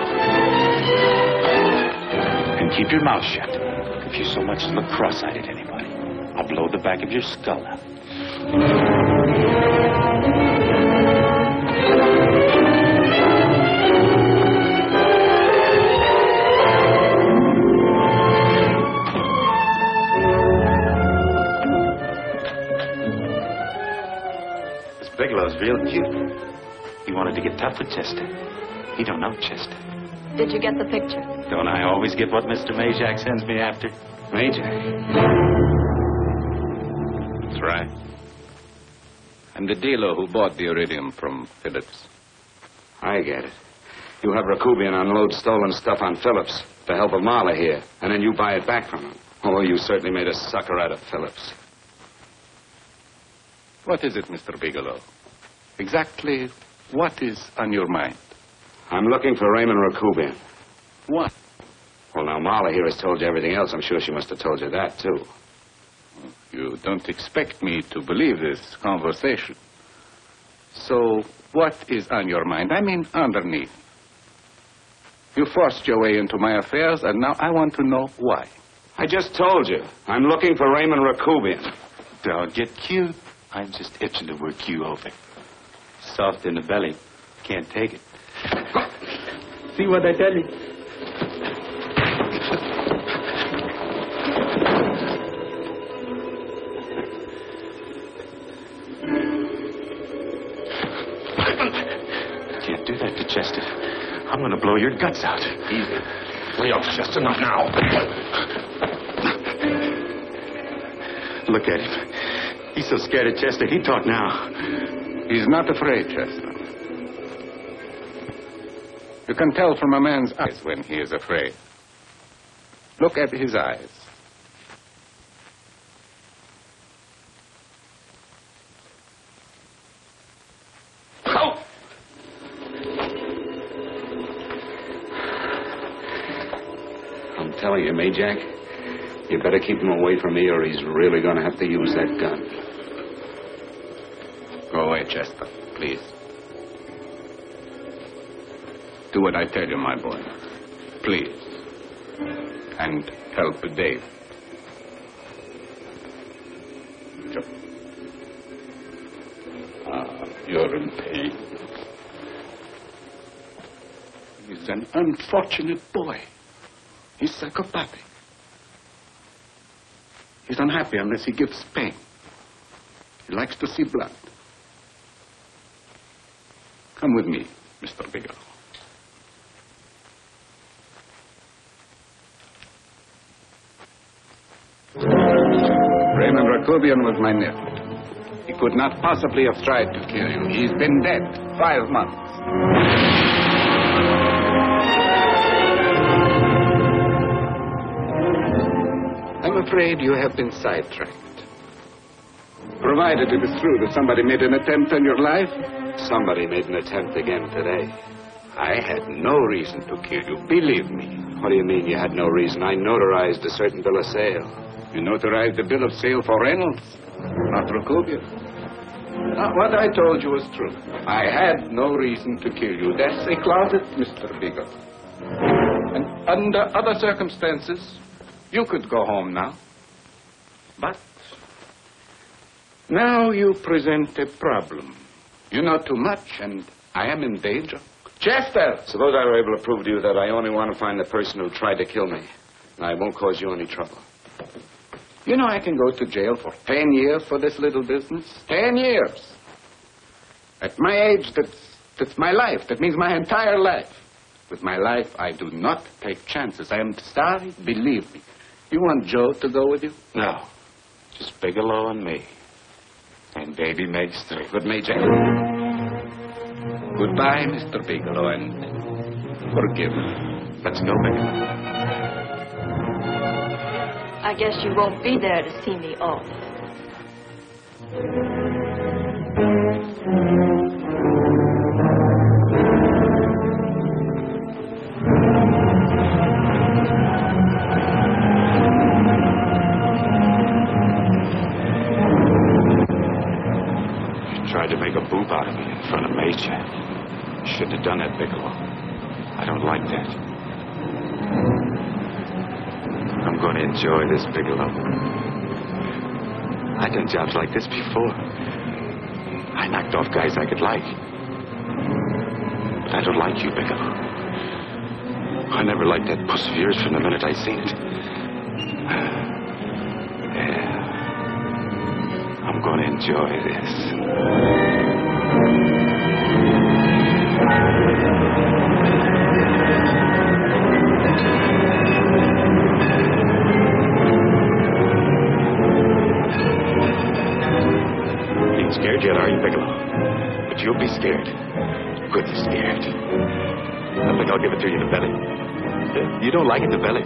And keep your mouth shut. If you so much as look cross-eyed at anybody, I'll blow the back of your skull out. Bigelow's real cute. He wanted to get tough with Chester. He don't know Chester. Did you get the picture? Don't I always get what Mr. Majak sends me after? Majak? That's right. I'm the dealer who bought the iridium from Phillips. I get it. You have Rakubian unload stolen stuff on Phillips with the help of Marla here, and then you buy it back from him. Oh, you certainly made a sucker out of Phillips. What is it, Mr. Bigelow? Exactly what is on your mind? I'm looking for Raymond Rakubian. What? Well, now, Marla here has told you everything else. I'm sure she must have told you that, too. You don't expect me to believe this conversation. So, what is on your mind? I mean, underneath. You forced your way into my affairs, and now I want to know why. I just told you. I'm looking for Raymond Rakubian. Don't get cute. I'm just itching to work you over. Soft in the belly. Can't take it. See what I tell you? Can't do that to Chester. I'm going to blow your guts out. Easy. Lay off, Chester. Not now. Look at him. He's so scared of Chester, he'd talk now. He's not afraid, Chester. You can tell from a man's eyes when he is afraid. Look at his eyes. Oh! I'm telling you, Majak, you better keep him away from me or he's really going to have to use that gun. Go away, Chester, please. Do what I tell you, my boy. Please. And help Dave. Sure. You're He's an unfortunate boy. He's psychopathic. He's unhappy unless he gives pain. He likes to see blood. Come with me, Mr. Bigelow. Raymond Rakubian was my nephew. He could not possibly have tried to kill you. He's been dead 5 months. I'm afraid you have been sidetracked. Provided it is true that somebody made an attempt on your life. Somebody made an attempt again today. I had no reason to kill you, believe me. What do you mean you had no reason? I notarized a certain bill of sale. You notarized the bill of sale for Reynolds, not Rakubian. What I told you was true. I had no reason to kill you. That's a closet, Mr. Bigelow. And under other circumstances, you could go home now. But now you present a problem. You know too much, and I am in danger. Chester! Suppose I were able to prove to you that I only want to find the person who tried to kill me, and I won't cause you any trouble. You know I can go to jail for 10 years for this little business. 10 years. At my age, that's my life. That means my entire life. With my life, I do not take chances. I am sorry, believe me. You want Joe to go with you? No. Just Bigelow and me. And baby Meg's three. Good, Major. Goodbye, Mr. Bigelow, and forgive me. Let's go, Bigelow. I guess you won't be there to see me off. You tried to make a boob out of me in front of Major. You shouldn't have done that, Bigelow. I don't like that. I'm going to enjoy this, Bigelow. I've done jobs like this before. I knocked off guys I could like. But I don't like you, Bigelow. I never liked that puss of yours from the minute I seen it. Yeah. I'm going to enjoy this. Scared yet, are you, Bigelow? But you'll be scared. Good scared. I think I'll give it to you in the belly. You don't like it in the belly?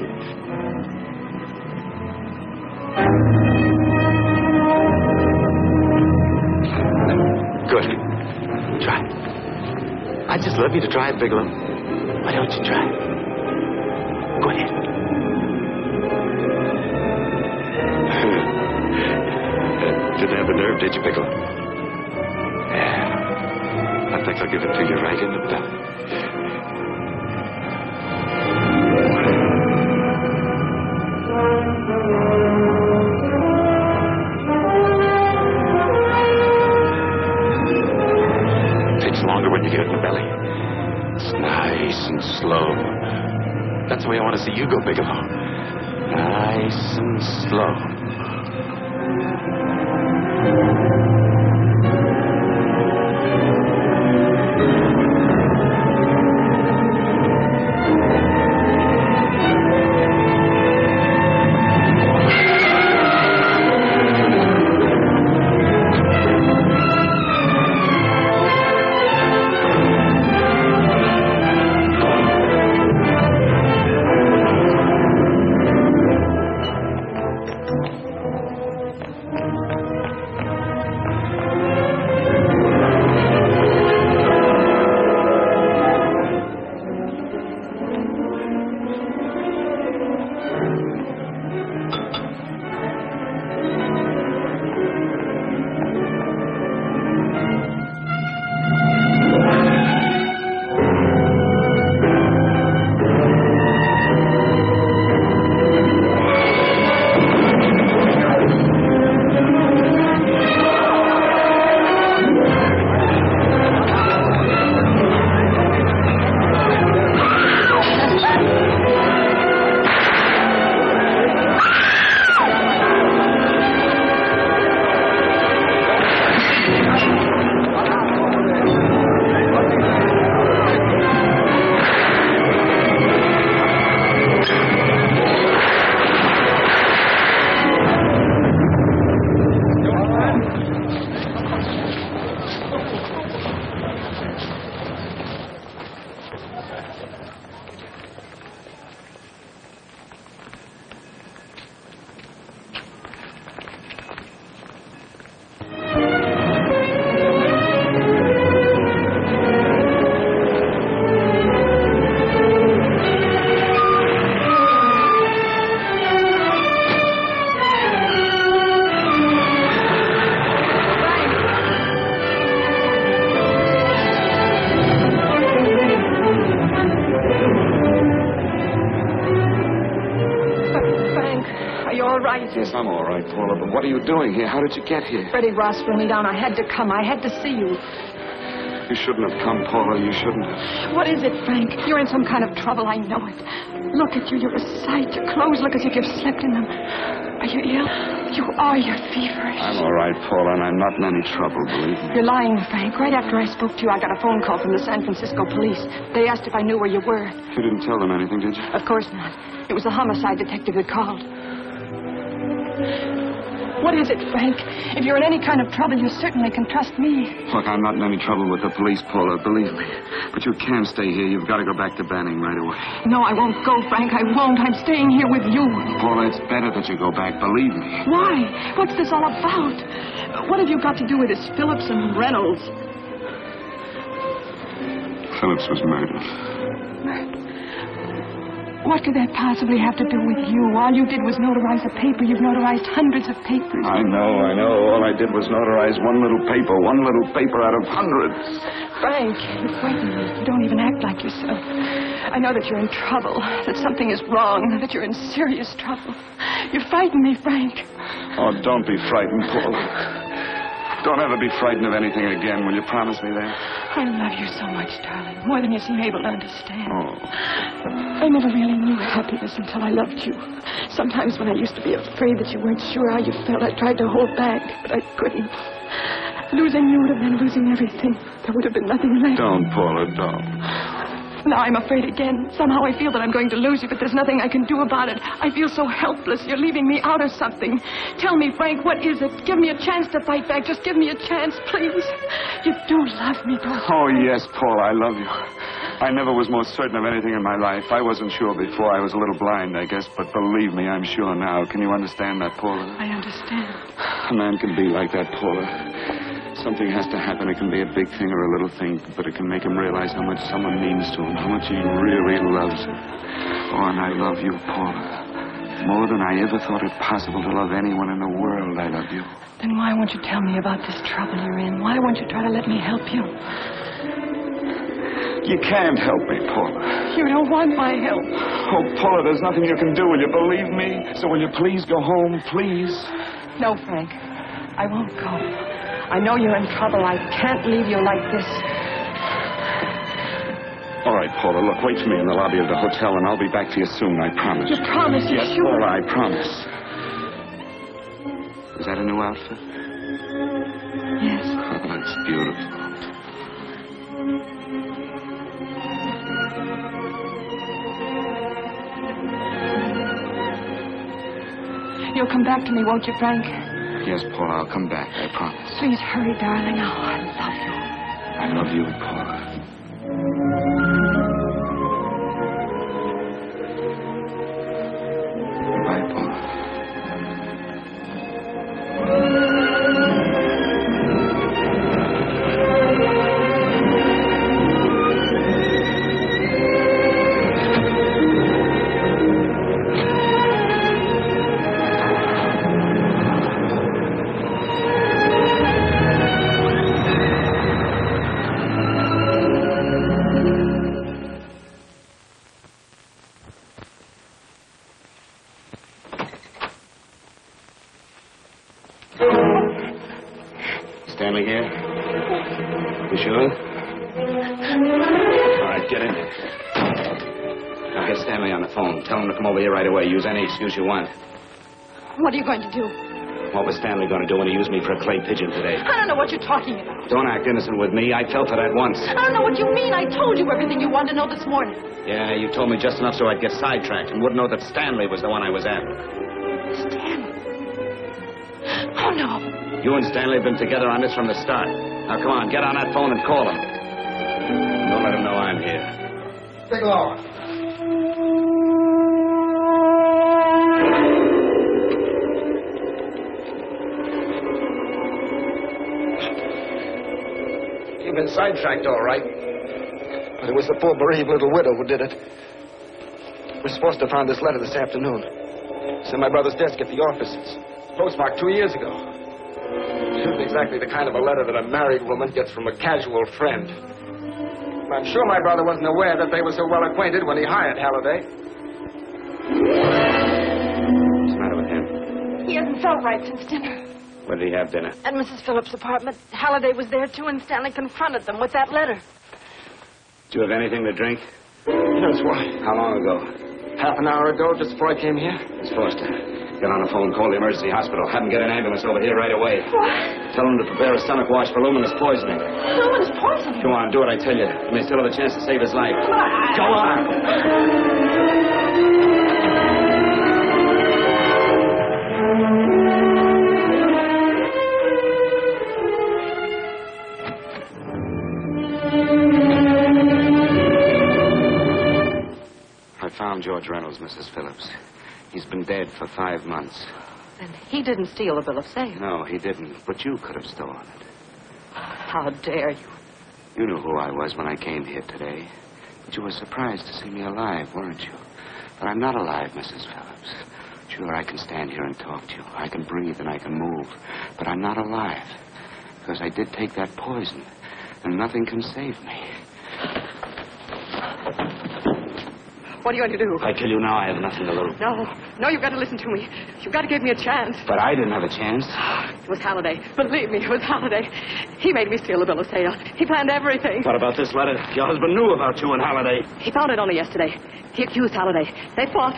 Good. Try. I'd just love you to try it, Bigelow. Why don't you try? Go ahead. Didn't have the nerve, did you, Bigelow? I think I'll give it to you right in the belly. Takes longer when you get it in the belly. It's nice and slow. That's the way I want to see you go, Bigelow. Nice and slow. Frank, are you all right? Yes, I'm all right, Paula, but what are you doing here? How did you get here? Freddie Ross threw me down. I had to come. I had to see you. You shouldn't have come, Paula. You shouldn't have. What is it, Frank? You're in some kind of trouble. I know it. Look at you. You're a sight. Your clothes look as if you've slept in them. Are you ill? You are. You're feverish. I'm all right, Paula, and I'm not in any trouble, believe me. You're lying, Frank. Right after I spoke to you, I got a phone call from the San Francisco police. They asked if I knew where you were. You didn't tell them anything, did you? Of course not. It was the homicide detective that called. What is it, Frank? If you're in any kind of trouble, you certainly can trust me. Look, I'm not in any trouble with the police, Paula, believe me. But you can't stay here. You've got to go back to Banning right away. No, I won't go, Frank. I won't. I'm staying here with you. Paula, it's better that you go back, believe me. Why? What's this all about? What have you got to do with this Phillips and Reynolds? Phillips was murdered. What could that possibly have to do with you? All you did was notarize a paper. You've notarized hundreds of papers. I know. All I did was notarize one little paper out of hundreds. Frank, you frighten me. You don't even act like yourself. I know that you're in trouble, that something is wrong, that you're in serious trouble. You frighten me, Frank. Oh, don't be frightened, Paula. Don't ever be frightened of anything again. Will you promise me that? I love you so much, darling. More than you seem able to understand. Oh. I never really knew happiness until I loved you. Sometimes when I used to be afraid that you weren't sure how you felt, I tried to hold back, but I couldn't. Losing you would have been losing everything. There would have been nothing left. Don't, Paula, don't. Now I'm afraid again. Somehow I feel that I'm going to lose you, but there's nothing I can do about it. I feel so helpless. You're leaving me out of something. Tell me, Frank, what is it? Give me a chance to fight back. Just give me a chance, please. You do love me, don't you? Oh, yes, Paula, I love you. I never was more certain of anything in my life. I wasn't sure before. I was a little blind, I guess, but believe me, I'm sure now. Can you understand that, Paula? I understand. A man can be like that, Paula. Something has to happen. It can be a big thing or a little thing, but it can make him realize how much someone means to him, how much he really loves him. Oh, and I love you, Paula. More than I ever thought it possible to love anyone in the world, I love you. Then why won't you tell me about this trouble you're in? Why won't you try to let me help you? You can't help me, Paula. You don't want my help. Oh, Paula, there's nothing you can do. Will you believe me? So will you please go home, please? No, Frank. I won't go. I know you're in trouble. I can't leave you like this. All right, Paula, look, wait for me in the lobby of the hotel, and I'll be back to you soon, I promise. You promise? You're yes, sure? Paula, I promise. Is that a new outfit? Yes. Oh, that's beautiful. You'll come back to me, won't you, Frank? Yes, Paula, I'll come back, I promise. Please hurry, darling. Oh, I love you. I love you, Paula. Goodbye, Paula. Stanley here? You sure? All right, get in there. Now get Stanley on the phone. Tell him to come over here right away. Use any excuse you want. What are you going to do? What was Stanley going to do when he used me for a clay pigeon today? I don't know what you're talking about. Don't act innocent with me. I felt it at once. I don't know what you mean. I told you everything you wanted to know this morning. Yeah, you told me just enough so I'd get sidetracked and wouldn't know that Stanley was the one I was after. Stanley? Oh, no. You and Stanley have been together on this from the start. Now, come on, get on that phone and call him. Don't let him know I'm here. Bigelow. You've been sidetracked, all right. But it was the poor bereaved little widow who did it. We're supposed to have found this letter this afternoon. It's in my brother's desk at the office. It's postmarked 2 years ago. It isn't exactly the kind of a letter that a married woman gets from a casual friend. I'm sure my brother wasn't aware that they were so well acquainted when he hired Halliday. What's the matter with him? He hasn't felt right since dinner. Where did he have dinner? At Mrs. Phillips' apartment. Halliday was there, too, and Stanley confronted them with that letter. Did you have anything to drink? Yes, why? How long ago? Half an hour ago, just before I came here. Miss Foster, get on the phone, call the emergency hospital. Have them get an ambulance over here right away. What? Tell them to prepare a stomach wash for luminous poisoning. Luminous poisoning? Go on, do what I tell you. You may still have a chance to save his life. Go on. I found George Reynolds, Mrs. Phillips. He's been dead for 5 months. And he didn't steal the bill of sale. No, he didn't. But you could have stolen it. How dare you? You knew who I was when I came here today. But you were surprised to see me alive, weren't you? But I'm not alive, Mrs. Phillips. Sure, I can stand here and talk to you. I can breathe and I can move. But I'm not alive. Because I did take that poison. And nothing can save me. What are you going to do? If I kill you now, I have nothing to lose. No, you've got to listen to me. You've got to give me a chance. But I didn't have a chance. It was Halliday. Believe me, it was Halliday. He made me steal the bill of sale. He planned everything. What about this letter? Your husband knew about you and Halliday. He found it only yesterday. He accused Halliday. They fought,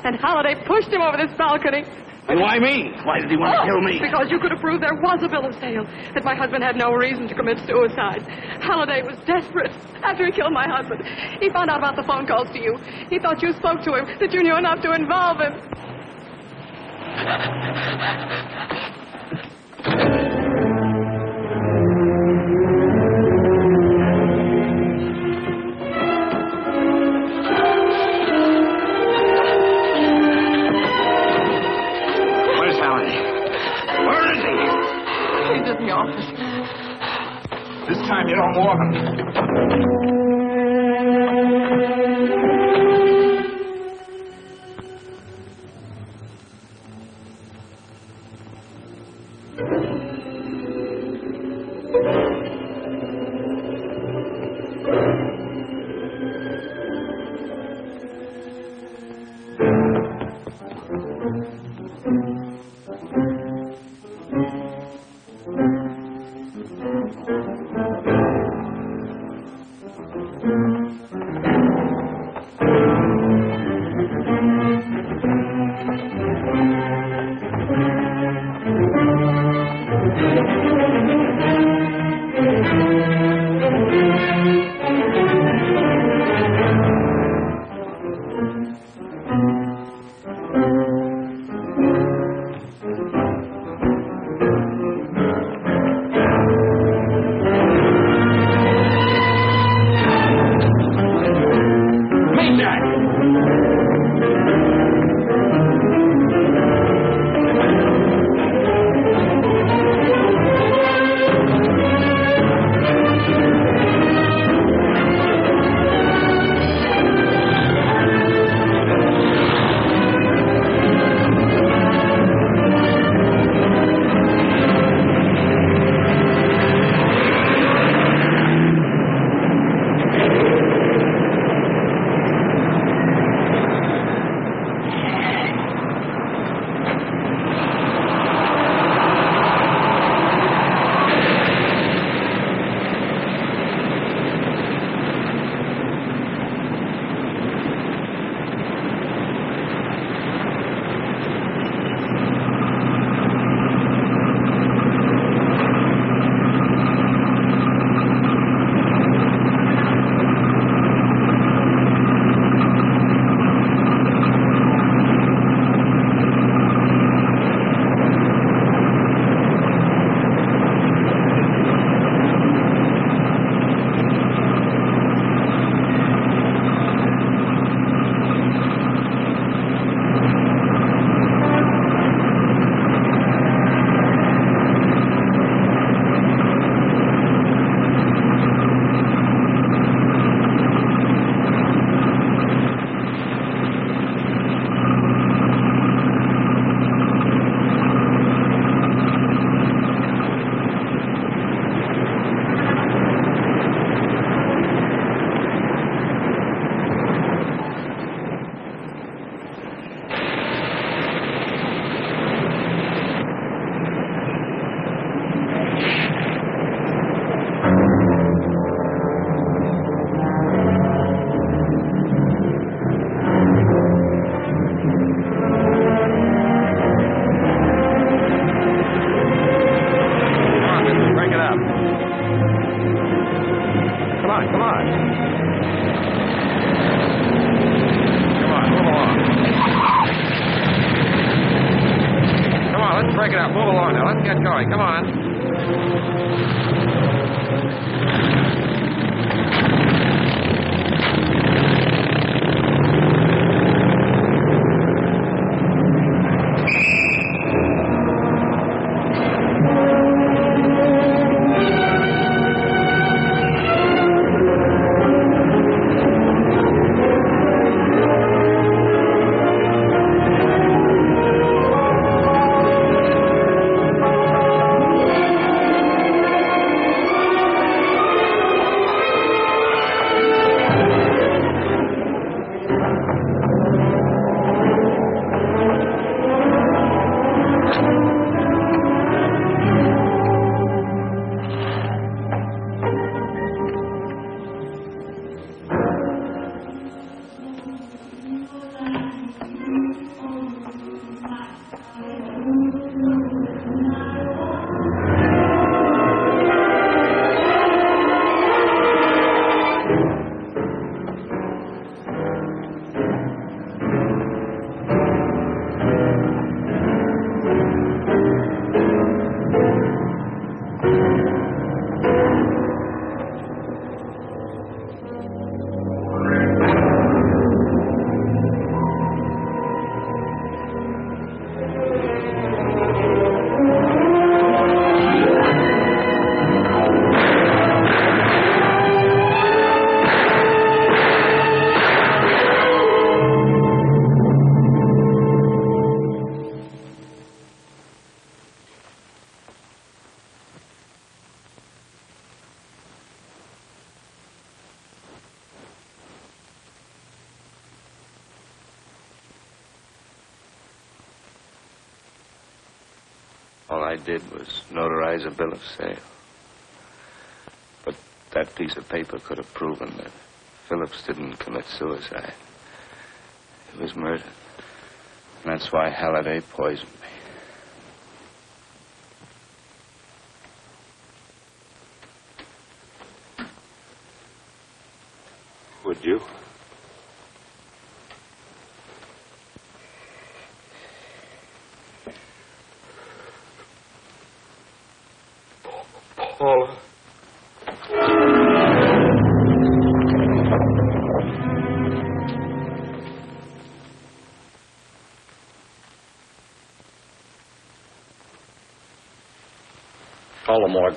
and Halliday pushed him over this balcony. And why me? Why did he want to kill me? Because you could have proved there was a bill of sale, that my husband had no reason to commit suicide. Halliday was desperate after he killed my husband. He found out about the phone calls to you. He thought you spoke to him, that you knew enough to involve him. He's in the office. This time you don't warn him. get going. Come on. All I did was notarize a bill of sale. But that piece of paper could have proven that Phillips didn't commit suicide. He was murdered. And that's why Halliday poisoned me. Would you? Paula. Call the morgue.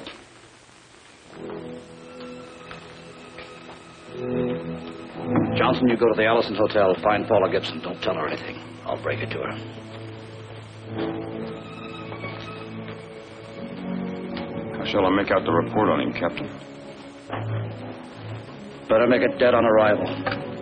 Johnson, you go to the Allison Hotel. Find Paula Gibson. Don't tell her anything. I'll break it to her. How shall I make out the report on him, Captain? Better make it dead on arrival.